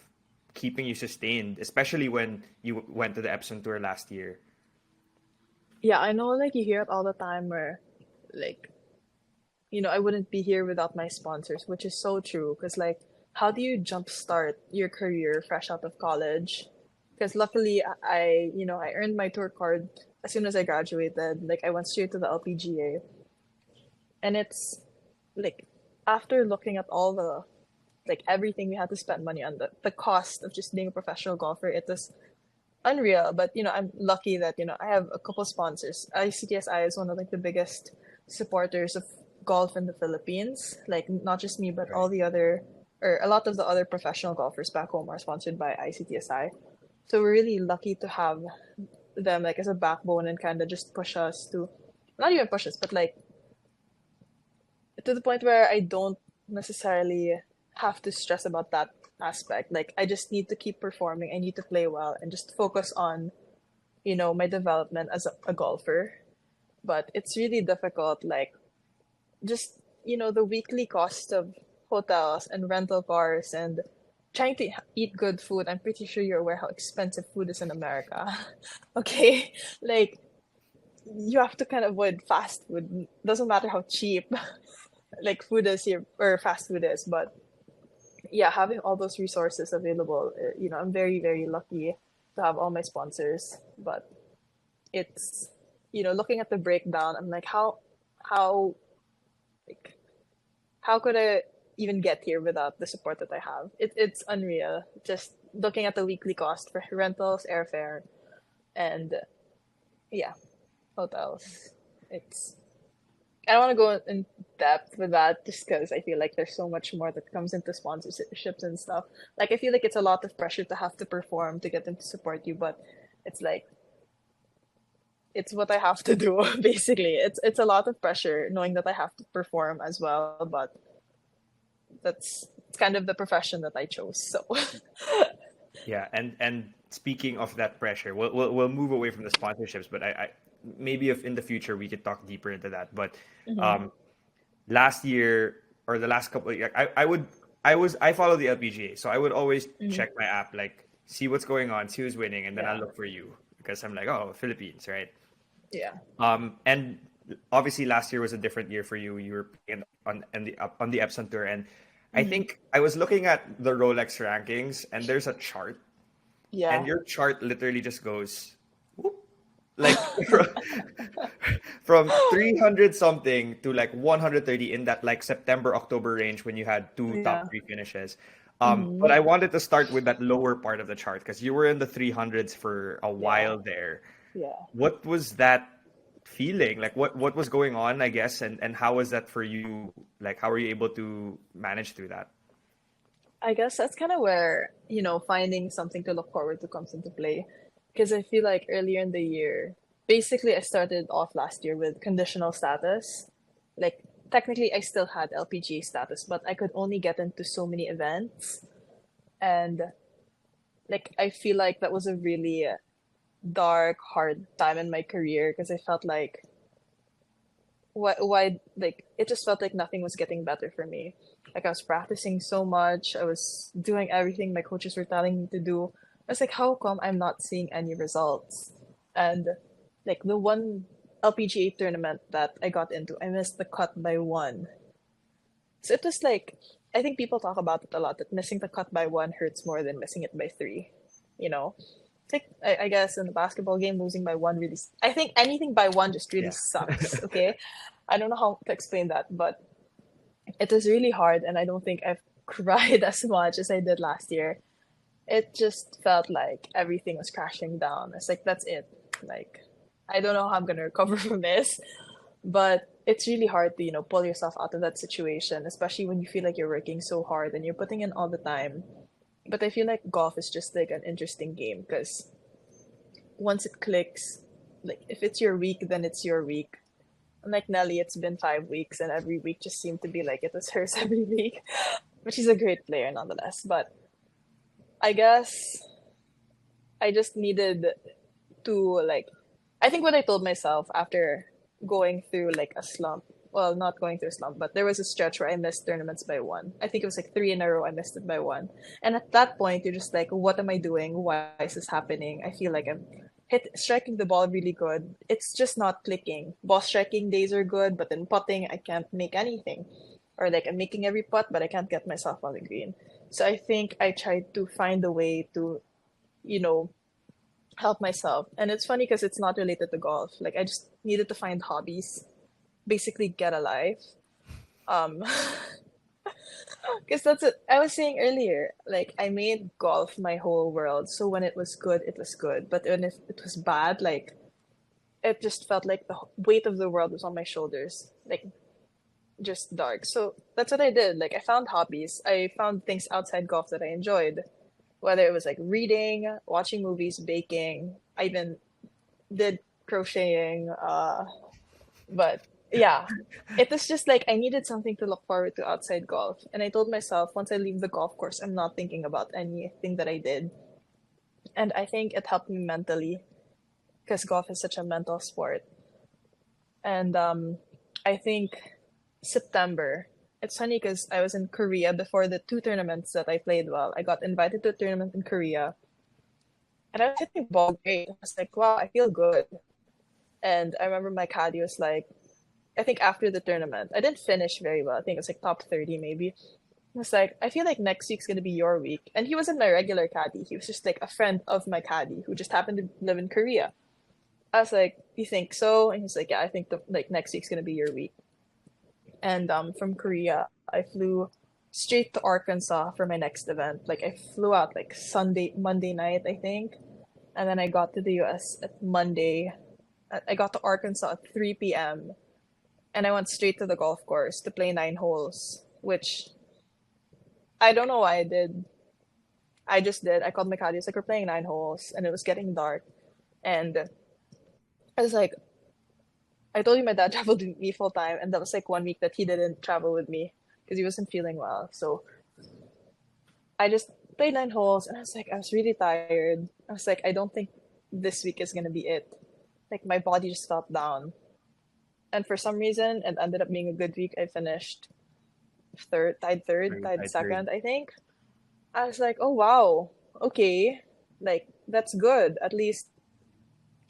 keeping you sustained, especially when you went to the Epson Tour last year? Yeah, I know like you hear it all the time where like, you know, I wouldn't be here without my sponsors, which is so true. Because like, how do you jumpstart your career fresh out of college? Because luckily you know, I earned my tour card as soon as I graduated. Like I went straight to the LPGA. And it's like after looking at all the like everything we had to spend money on, the cost of just being a professional golfer, it was unreal. But you know, I'm lucky that, you know, I have a couple sponsors. ICTSI is one of like the biggest supporters of golf in the Philippines. Like not just me, but all the other or a lot of the other professional golfers back home are sponsored by ICTSI. So we're really lucky to have them like as a backbone and kind of just push us to not even push us, but like to the point where I don't necessarily have to stress about that aspect. Like I just need to keep performing. I need to play well and just focus on, you know, my development as a golfer. But it's really difficult. Like just, you know, the weekly cost of hotels and rental cars and trying to eat good food. I'm pretty sure you're aware how expensive food is in America. Okay. Like you have to kind of avoid fast food. Doesn't matter how cheap like food is here or fast food is, but yeah, having all those resources available, you know, I'm very, very lucky to have all my sponsors. But it's, you know, looking at the breakdown, I'm like, like, how could I even get here without the support that I have? It's unreal. Just looking at the weekly cost for rentals, airfare, and yeah, hotels. I don't want to go in depth with that just because I feel like there's so much more that comes into sponsorships and stuff. Like I feel like it's a lot of pressure to have to perform to get them to support you, but it's like it's what I have to do basically. It's a lot of pressure knowing that I have to perform as well, but it's kind of the profession that I chose. So Yeah, and speaking of that pressure, we'll move away from the sponsorships, but I maybe if in the future we could talk deeper into that. But Mhm. last year or the last couple of years, I follow the LPGA, so I would always Mhm. check my app, like see what's going on, see who's winning, and then I'll Yeah. look for you because I'm like, oh, Philippines, right? Yeah. And obviously last year was a different year for you. You were playing on the Epson Tour, and I Mhm. think I was looking at the Rolex rankings, and there's a chart, and Yeah. your chart literally just goes whoop, like from 300 something to like 130 in that like September October range when you had two top Yeah. three finishes. But Mhm. I wanted to start with that lower part of the chart because you were in the 300s for a Yeah. while there. Yeah. What was that? feeling? Like what was going on, I guess, and how was that for you? Like how were you able to manage through that? I guess that's kind of where, finding something to look forward to comes into play. Because I feel like earlier in the year, basically, I started off last year with conditional status. Like, technically, I still had LPGA status, but I could only get into so many events. And, like, I feel like that was a really dark, hard time in my career because I felt like, why, like, it just felt like nothing was getting better for me. Like I was practicing so much, I was doing everything my coaches were telling me to do. I was like, how come I'm not seeing any results? And like the one LPGA tournament that I got into, I missed the cut by one. So it was like, I think people talk about it a lot, that missing the cut by one hurts more than missing it by three. You know, it's like, I guess in the basketball game, losing by one really, I think anything by one just really Yeah. sucks. Okay. I don't know how to explain that, but it was really hard, and I don't think I've cried as much as I did last year. It just felt like everything was crashing down. It's like, that's it. Like, I don't know how I'm gonna recover from this, but it's really hard to, pull yourself out of that situation, especially when you feel like you're working so hard and you're putting in all the time. But I feel like golf is just like an interesting game because once it clicks, like if it's your week, then it's your week. Like Nelly, it's been 5 weeks, and every week just seemed to be like it was hers every week. But she's a great player nonetheless. But I guess I just needed to like, I think what I told myself after going through like a slump, well, not going through a slump, but there was a stretch where I missed tournaments by one. I think it was like three in a row I missed it by one. And at that point, you're just like, what am I doing? Why is this happening? I feel like I'm striking the ball really good. It's just not clicking. Ball striking days are good, but then putting, I can't make anything. Or like I'm making every putt, but I can't get myself on the green. So I think I tried to find a way to, you know, help myself. And it's funny because it's not related to golf. Like I just needed to find hobbies, basically get a life. Um, because that's it. I was saying earlier, like I made golf my whole world. So when it was good, it was good. But when it was bad, like it just felt like the weight of the world was on my shoulders, like just dark. So that's what I did. Like I found hobbies. I found things outside golf that I enjoyed, whether it was like reading, watching movies, baking. I even did crocheting. But yeah, it was just like I needed something to look forward to outside golf. And I told myself once I leave the golf course, I'm not thinking about anything that I did. And I think it helped me mentally because golf is such a mental sport. And I think September, it's funny because I was in Korea before the two tournaments that I played well. I got invited to a tournament in Korea and I was hitting the ball great. I was like, wow, I feel good. And I remember my caddy was like, I think after the tournament, I didn't finish very well. I think it was like top 30 maybe. I was like, I feel like next week's going to be your week. And he wasn't my regular caddy. He was just like a friend of my caddy who just happened to live in Korea. I was like, you think so? And he's like, yeah, I think like next week's going to be your week. And from Korea, I flew straight to Arkansas for my next event. Like I flew out like Monday night, I think. And then I got to the US at Monday. I got to Arkansas at 3 p.m. and I went straight to the golf course to play 9 holes, which I don't know why I did. I just did. I called my caddy. It's like, we're playing 9 holes, and it was getting dark. And I was like, I told you my dad traveled with me full time, and that was like 1 week that he didn't travel with me because he wasn't feeling well. So I just played 9 holes, and I was like, I was really tired. I was like, I don't think this week is gonna be it. Like my body just felt down. And for some reason, it ended up being a good week. I finished tied second, I think. I was like, oh wow, okay, like that's good. At least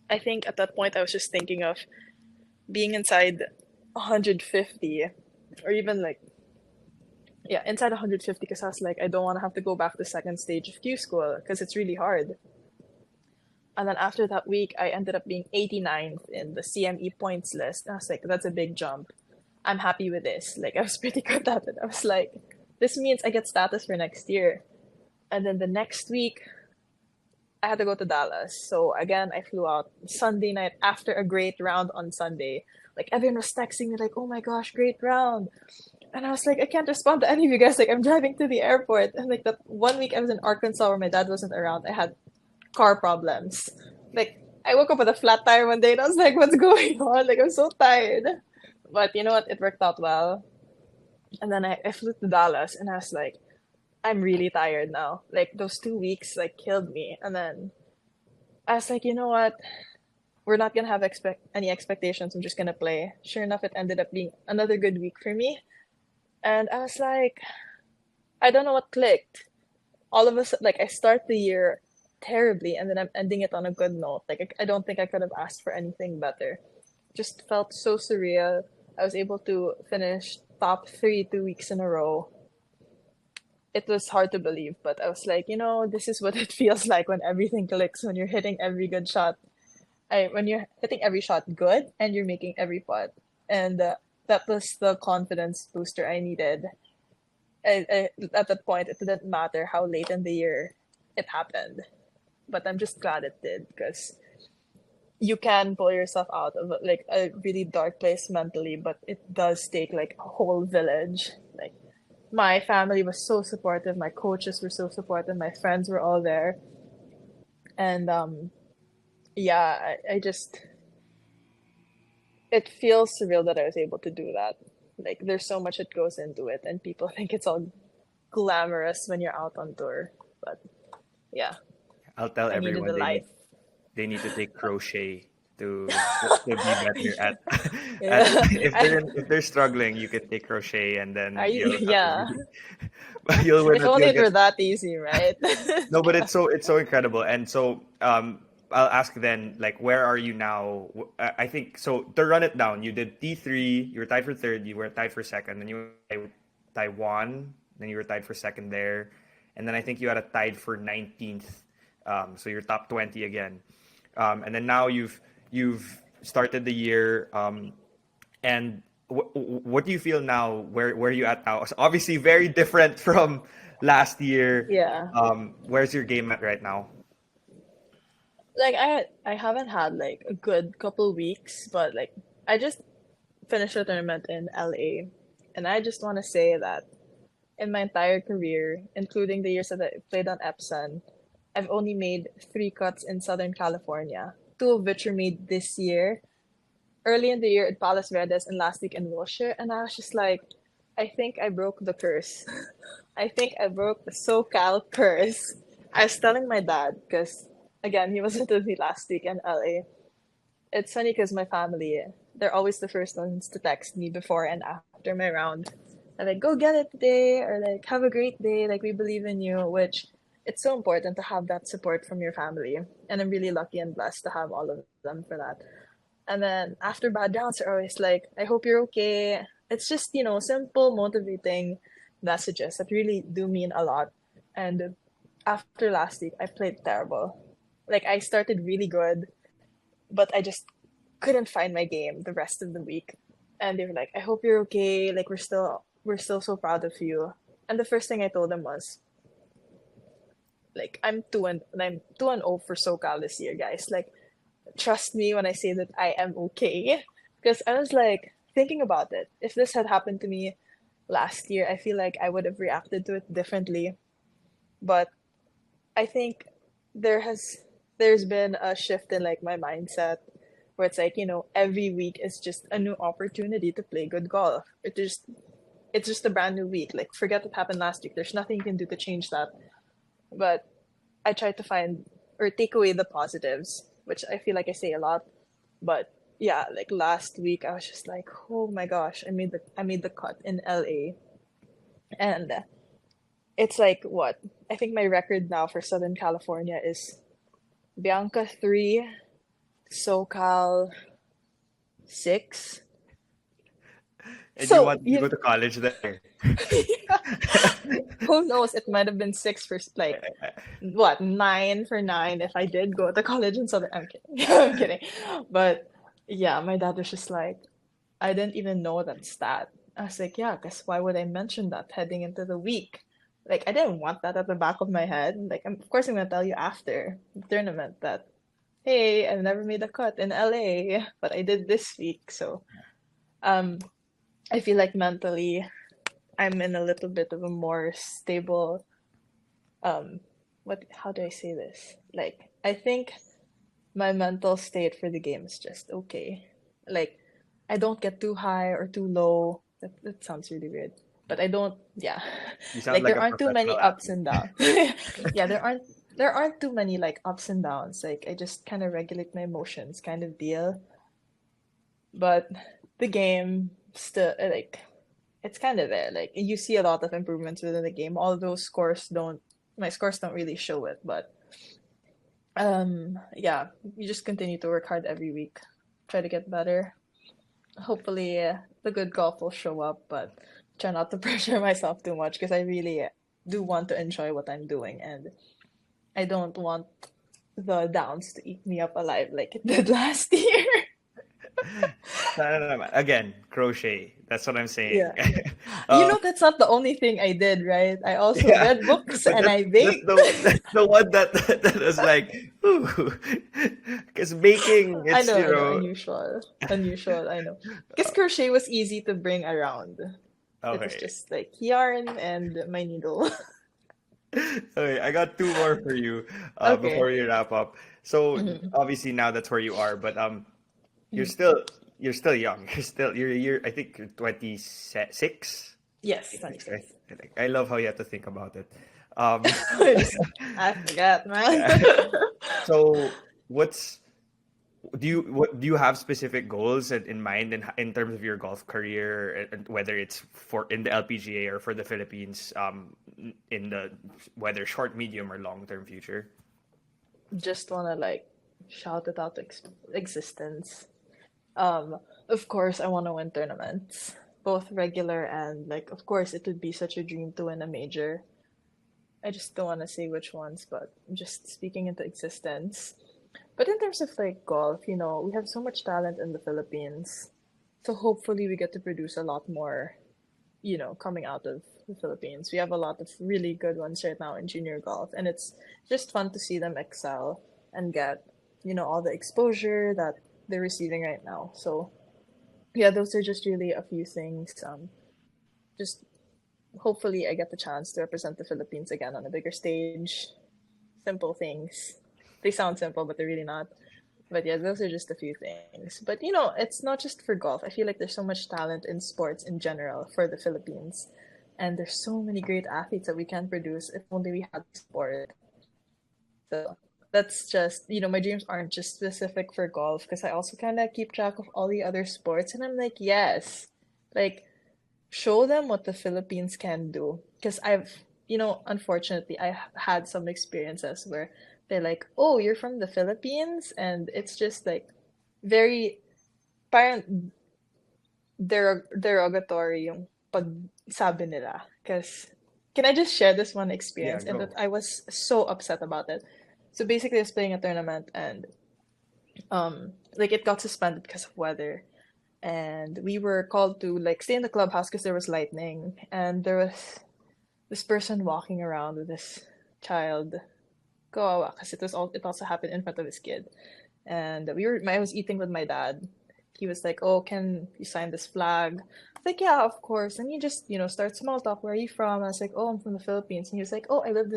I think at that point I was just thinking of being inside 150 or even like, yeah, inside 150 because I was like, I don't want to have to go back to second stage of Q school because it's really hard. And then after that week, I ended up being 89th in the CME points list. And I was like, that's a big jump. I'm happy with this. Like, I was pretty good at it. I was like, this means I get status for next year. And then the next week, I had to go to Dallas. So again, I flew out Sunday night after a great round on Sunday. Like everyone was texting me like, "Oh my gosh, great round." And I was like, I can't respond to any of you guys. Like I'm driving to the airport. And like that one week I was in Arkansas where my dad wasn't around. I had car problems. Like I woke up with a flat tire one day and I was like, what's going on? Like I'm so tired. But you know what? It worked out well. And then I flew to Dallas and I was like, I'm really tired now. Like those 2 weeks like killed me. And then I was like, you know what? We're not gonna have any expectations. I'm just gonna play. Sure enough, it ended up being another good week for me. And I was like, I don't know what clicked. All of a sudden, like I start the year terribly, and then I'm ending it on a good note. Like I don't think I could have asked for anything better. Just felt so surreal. I was able to finish top three 2 weeks in a row. It was hard to believe, but I was like, this is what it feels like when everything clicks, when you're hitting every good shot. When you're hitting every shot good and you're making every putt. And that was the confidence booster I needed. At that point, it didn't matter how late in the year it happened. But I'm just glad it did because you can pull yourself out of like a really dark place mentally, but it does take like a whole village. Like my family was so supportive, my coaches were so supportive, my friends were all there. And yeah, I just it feels surreal that I was able to do that. Like there's so much that goes into it and people think it's all glamorous when you're out on tour. But yeah, I'll tell I needed everyone the life. they need to take crochet to be better at Yeah. if they're struggling, you can take crochet and then Are you? Yeah. you'll win If only you'll it were get that easy, right? no, but it's so incredible. And so I'll ask then, like, where are you now? I think so. To run it down, you did T3, you were tied for third, you were tied for second, then you were tied with Taiwan, then you were tied for second there, and then I think you had a tied for 19th. So you're top 20 again, and then now you've started the year, and what do you feel now? Where are you at now? So obviously, very different from last year. Yeah. Where's your game at right now? Like I haven't had like a good couple weeks, but like I just finished a tournament in LA, and I just want to say that in my entire career, including the years that I played on Epson, I've only made 3 cuts in Southern California, 2 of which were made this year. Early in the year at Palos Verdes and last week in Wilshire, and I was just like, I think I broke the curse. I think I broke the SoCal curse. I was telling my dad because again he wasn't with me last week in LA. It's funny because my family, they're always the first ones to text me before and after my round. And like, go get it today, or like, have a great day, like we believe in you, which it's so important to have that support from your family. And I'm really lucky and blessed to have all of them for that. And then after bad rounds, they're always like, I hope you're okay. It's just, simple, motivating messages that really do mean a lot. And after last week, I played terrible. Like, I started really good, but I just couldn't find my game the rest of the week. And they were like, I hope you're okay. Like, we're still so proud of you. And the first thing I told them was, like, I'm 2-0 for SoCal this year, guys. Like, trust me when I say that I am okay. Because I was like thinking about it. If this had happened to me last year, I feel like I would have reacted to it differently. But I think there's been a shift in like my mindset where it's like, every week is just a new opportunity to play good golf. It's just a brand new week. Like forget what happened last week. There's nothing you can do to change that. But I try to find or take away the positives, which I feel like I say a lot. But yeah, like last week I was just like, oh my gosh, I made the cut in LA. And it's like what? I think my record now for Southern California is Bianca 3, SoCal 6. And you So want to go to college there? who knows? It might have been 6 for like what 9 for 9 if I did go to college in Southern. I'm kidding. I'm kidding. But yeah, my dad was just like, I didn't even know that stat. I was like, yeah, because why would I mention that heading into the week? Like I didn't want that at the back of my head. Like of course I'm gonna tell you after the tournament that hey, I've never made a cut in LA, but I did this week. So um I feel like mentally I'm in a little bit of a more stable um what how do I say this? Like I think my mental state for the game is just okay. Like I don't get too high or too low. That sounds really weird. But I don't yeah. You sound Like like there a aren't too many professional ups athlete. and downs. Yeah, there aren't too many like ups and downs. Like I just kind of regulate my emotions kind of deal. But the game still like it's kind of there. Like you see a lot of improvements within the game. Although my scores don't really show it, but yeah, you just continue to work hard every week, try to get better. Hopefully, the good golf will show up, but try not to pressure myself too much because I really do want to enjoy what I'm doing, and I don't want the downs to eat me up alive like it did last year. No. Again, crochet. That's what I'm saying. Yeah. You um, know, that's not the only thing I did, right? I also yeah, read books but and that's I that's baked. the one that that was like, because baking, it's I know, unusual, unusual. I know, because crochet was easy to bring around. It was okay. just like yarn and my needle. Okay, I got two more for you before Okay. we wrap up. So Mhm. obviously now that's where you are, but you're Mhm. still you're still young. You're I think you're 26. Yes, 26. I love how you have to think about it. Um, I just I forgot, man. yeah. So what do you have specific goals in mind in terms of your golf career, and whether it's for in the LPGA or for the Philippines, in the whether short, medium, or long term future? Just wanna like shout it out to existence. Um, of course, I want to win tournaments, both regular and like, of course, it would be such a dream to win a major. I just don't want to say which ones, but I'm just speaking into existence. But in terms of like golf, we have so much talent in the Philippines. So hopefully we get to produce a lot more, coming out of the Philippines. We have a lot of really good ones right now in junior golf, and it's just fun to see them excel and get, all the exposure that they're receiving right now. So yeah, those are just really a few things. Just hopefully I get the chance to represent the Philippines again on a bigger stage. Simple things. They sound simple, but they're really not. But yeah, those are just a few things. But it's not just for golf. I feel like there's so much talent in sports in general for the Philippines. And there's so many great athletes that we can produce if only we had sport. So that's just, my dreams aren't just specific for golf because I also kind of keep track of all the other sports. And I'm like, yes, like show them what the Philippines can do. Because unfortunately, I had some experiences where they're like, oh, you're from the Philippines? And it's just like very parang derogatory yung pagsabi nila. Because can I just share this one Yeah, experience and that go. I was so upset about it. So basically, I was playing a tournament and like it got suspended because of weather. And we were called to like stay in the clubhouse because there was lightning and there was this person walking around with this child kawawa because it also happened in front of his kid. And I was eating with my dad. He was like, oh, can you sign this flag? I was like, yeah, of course. And you just start small talk. Where are you from? I was like, oh, I'm from the Philippines. And he was like, oh, I lived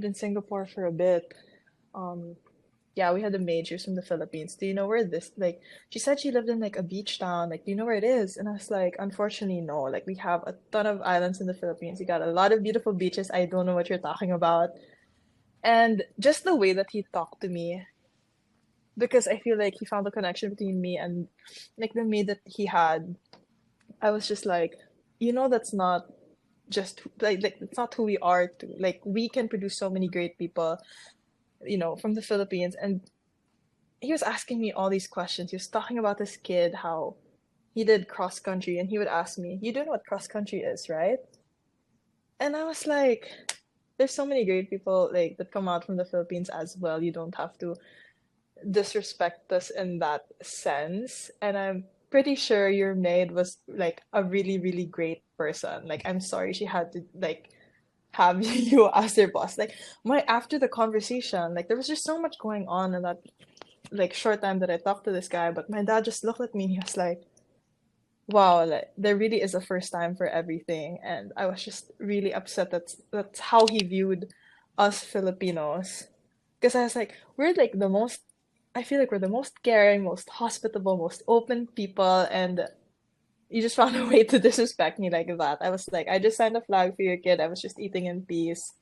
in Singapore for a bit. um yeah, we had a maid. She was from the Philippines. Do you know where this, like, she said she lived in like a beach town. Like, do you know where it is? And I was like, unfortunately, no. Like, we have a ton of islands in the Philippines. We got a lot of beautiful beaches. I don't know what you're talking about. And just the way that he talked to me, because I feel like he found a connection between me and like the maid that he had. I was just like, that's not just like it's not who we are. Like, we can produce so many great people, from the Philippines. And he was asking me all these questions. He was talking about this kid, how he did cross country, and he would ask me, "You do know what cross country is, right?" And I was like, "There's so many great people like that come out from the Philippines as well. You don't have to disrespect us in that sense." And I'm pretty sure your maid was like a really, really great person. Like, I'm sorry she had to like have you as their boss. Like my after the conversation, like there was just so much going on in that like short time that I talked to this guy, but my dad just looked at me and he was like, wow, like there really is a first time for everything. And I was just really upset that that's how he viewed us Filipinos. Because I was like, we're like the most, I feel like we're the most caring, most hospitable, most open people, and you just found a way to disrespect me like that. I was like, I just signed a flag for your kid. I was just eating in peace.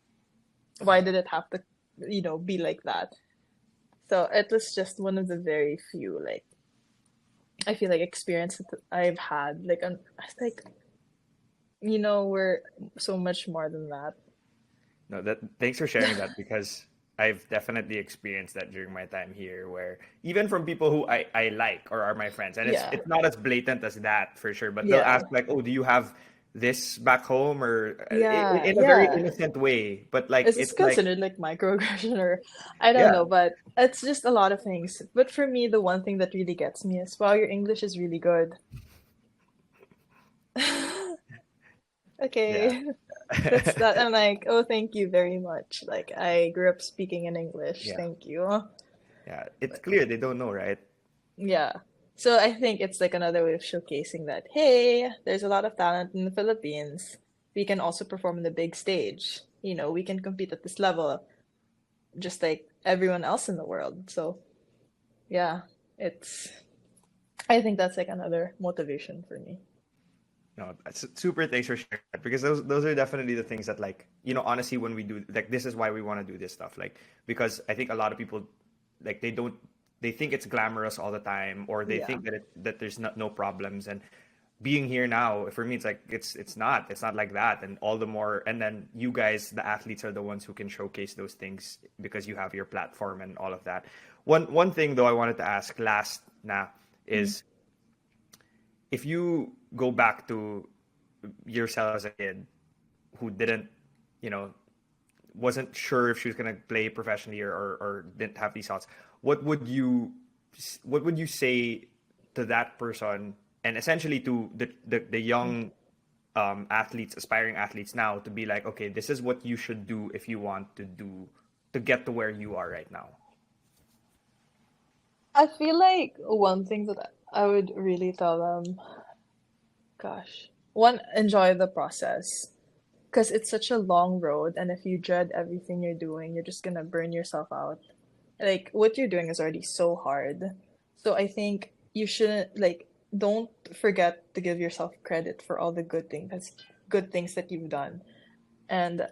Why did it have to, be like that? So it was just one of the very few, like, I feel like experiences that I've had. Like, I was like, we're so much more than that. No, that thanks for sharing that because I've definitely experienced that during my time here where even from people who I like or are my friends, and it's Yeah, it's not as blatant as that for sure, but they'll yeah, ask like, "Oh, do you have this back home?" or yeah, in a very yeah. innocent way, but like Is this it's like, considered like microaggression or I don't yeah, know, but it's just a lot of things. But for me, the one thing that really gets me is, wow, your English is really good. yeah, Okay, that's that. I'm like, oh, thank you very much. Like, I grew up speaking in English. yeah, Thank you. yeah. It's But clear they don't know, right? yeah. So I think it's like another way of showcasing that, hey, there's a lot of talent in the Philippines. We can also perform on the big stage. We can compete at this level, just like everyone else in the world. So yeah, it's, I think that's like another motivation for me. No, that's super thanks for sharing that because those are definitely the things that like honestly when we do like this is why we want to do this stuff like because I think a lot of people like they think it's glamorous all the time or they Yeah. think that there's no problems and being here now for me it's like it's not like that and all the more and then you guys the athletes are the ones who can showcase those things because you have your platform and all of that. One thing though I wanted to ask last na Mm. is if you go back to yourself as a kid who didn't, you know, wasn't sure if she was gonna play professionally or didn't have these thoughts, what would you what would you say to that person and essentially to the young athletes, aspiring athletes now to be like, okay, this is what you should do if you want to get to where you are right now. I feel like one thing that I would really tell them, gosh, one, enjoy the process. Because it's such a long road, and if you dread everything you're doing, you're just gonna burn yourself out. Like, what you're doing is already so hard. So I think you shouldn't, like, don't forget to give yourself credit for all the good things that you've done. And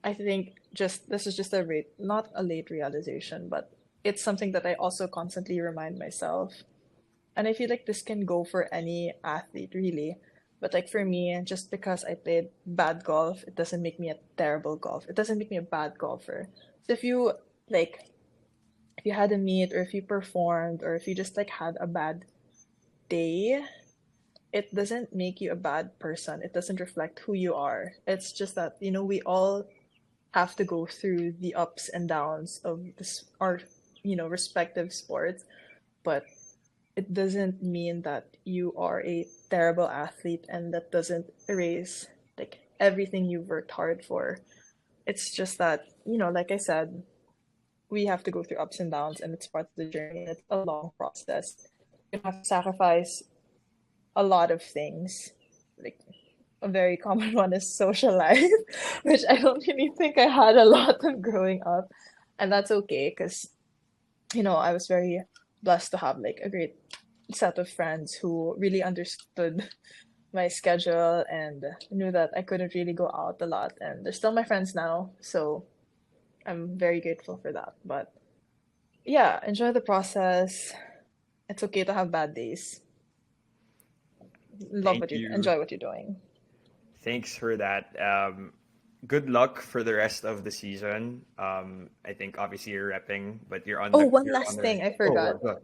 I think just this is just not a late realization, but it's something that I also constantly remind myself. And I feel like this can go for any athlete, really. But like for me, just because I played bad golf, it doesn't make me a terrible golf. It doesn't make me a bad golfer. So like if you had a meet or if you performed or if you just like had a bad day, it doesn't make you a bad person. It doesn't reflect who you are. It's just that, we all have to go through the ups and downs of our, respective sports. But it doesn't mean that you are a terrible athlete and that doesn't erase like everything you've worked hard for. It's just that, like I said, we have to go through ups and downs and it's part of the journey. It's a long process. You have to sacrifice a lot of things. Like a very common one is social life, which I don't really think I had a lot of growing up. And that's okay because, I was very blessed to have like a great set of friends who really understood my schedule and knew that I couldn't really go out a lot. And they're still my friends now, so I'm very grateful for that. But yeah, enjoy the process. It's okay to have bad days. Thank you. Enjoy what you're doing. Thanks for that. Good luck for the rest of the season. I think obviously you're repping, but Oh, one you're on last the thing I oh forgot. well,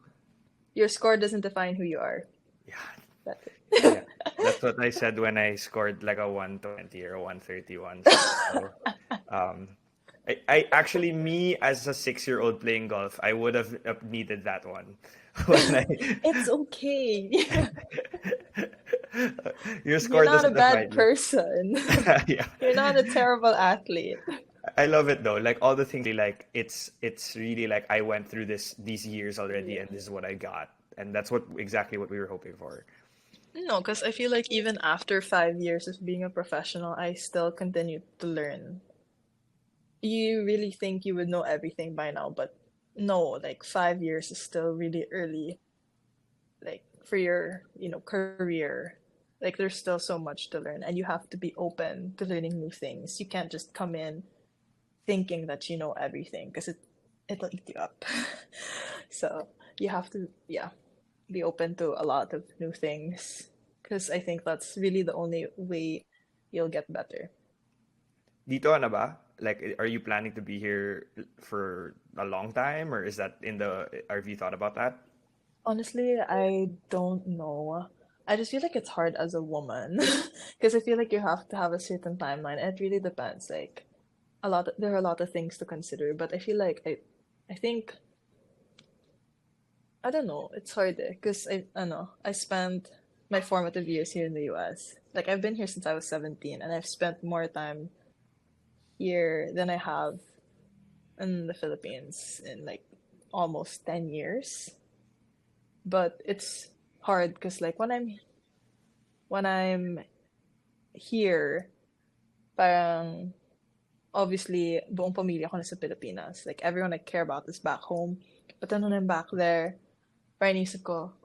Your score doesn't define who you are. yeah, That's yeah. it. That's what I said when I scored like a 120 or a 131. So, um, I actually me as a 6-year-old playing golf, I would have needed that one when I It's okay. Your You're score not a doesn't bad define you. person. Yeah. You're not a terrible athlete. I love it though. Like all the things like it's really like I went through these years already Yeah. and this is what I got. And that's what exactly what we were hoping for. No, because I feel like even after 5 years of being a professional, I still continue to learn. You really think you would know everything by now, but no, like 5 years is still really early, like for your, career. Like there's still so much to learn, and you have to be open to learning new things. You can't just come in thinking that you know everything because it'll eat you up. So you have to, yeah, be open to a lot of new things because I think that's really the only way you'll get better. Dito na ba? Like, are you planning to be here for a long time, or is that have you thought about that? Honestly, I don't know. I just feel like it's hard as a woman because I feel like you have to have a certain timeline. It really depends. Like there are a lot of things to consider, but I feel like I think I don't know. It's hard because I know I spent my formative years here in the US. Like I've been here since I was 17, and I've spent more time here than I have in the Philippines in like almost 10 years. But it's hard because like when I'm here, parang obviously buong pamilya ko nasa Pilipinas. Like everyone I care about is back home. But then when I'm back there, parang inisip ko,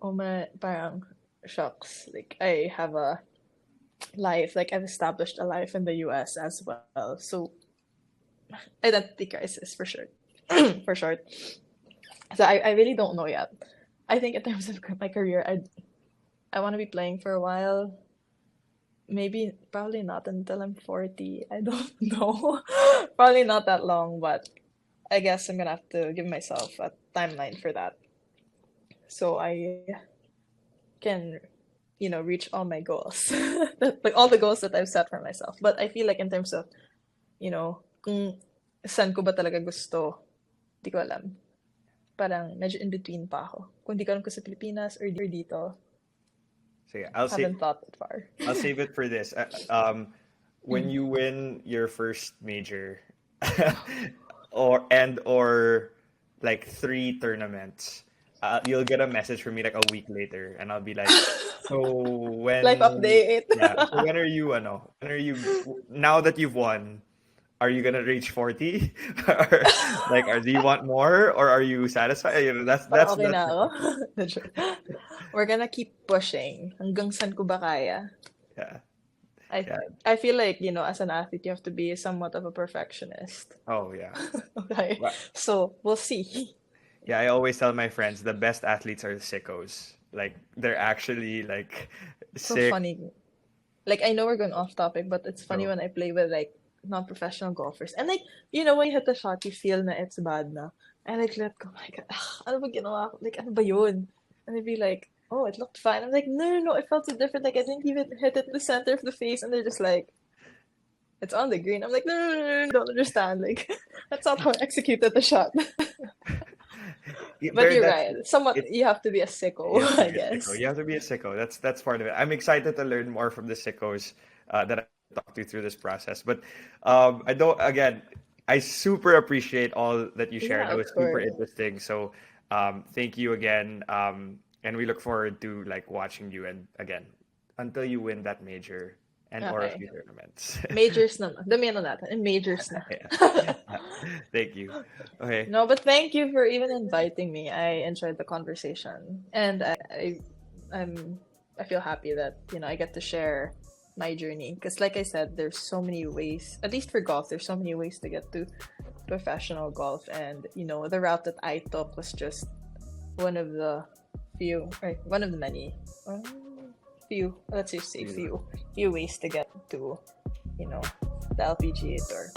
parang shucks. Like I have a life, like I've established a life in the US as well. So identity crisis for sure. For short. So I really don't know yet. I think in terms of my career, I want to be playing for a while. Maybe probably not until I'm 40. I don't know. Probably not that long, but I guess I'm gonna have to give myself a timeline for that. So I can, reach all my goals. Like all the goals that I've set for myself. But I feel like in terms of, kung saan ko ba talaga gusto, di ko alam. Parang medyo in between pa ako. Kung di ko alam ko sa Pilipinas or dito, So yeah, haven't thought that far. I'll save it for this. When you win your first major, or like 3 tournaments, you'll get a message from me like a week later, and I'll be like, "So Life update. yeah, so when are you, now that you've won, are you gonna reach 40? Or like, do you want more, or are you satisfied? Parang okay na ako. We're gonna keep pushing. Hanggang saan ko ba kaya? Yeah. Yeah. I feel like, as an athlete, you have to be somewhat of a perfectionist. Oh yeah. Okay. So we'll see. Yeah, I always tell my friends the best athletes are the sickos. Like they're actually like So sick. funny. Like I know we're going off topic, but it's funny when I play with like non-professional golfers. And like, when you hit the shot, you feel na it's bad na. And like, let go. My God, ano ba ginawa ko? Like, ano ba yun? And they'd be like, oh, it looked fine. I'm like, no, it felt so different. Like, I didn't even hit it in the center of the face. And they're just like, it's on the green. I'm like, no, don't understand. Like, that's not how I executed the shot. But you're right. Somewhat, you have to be a sicko, I guess. You have to be a sicko. That's part of it. I'm excited to learn more from the sickos that I talked to through this process. But I super appreciate all that you shared. It was super interesting. So thank you again. And we look forward to like watching you and again until you win that major or a few tournaments. Majors na. Damihan na natin. Majors na. Thank you. Okay. No, but thank you for even inviting me. I enjoyed the conversation. And I feel happy that, I get to share my journey. Because like I said, there's so many ways, at least for golf, there's so many ways to get to professional golf. And, the route that I took was just one of the many, let's just say few ways to get to, the LPGA tour.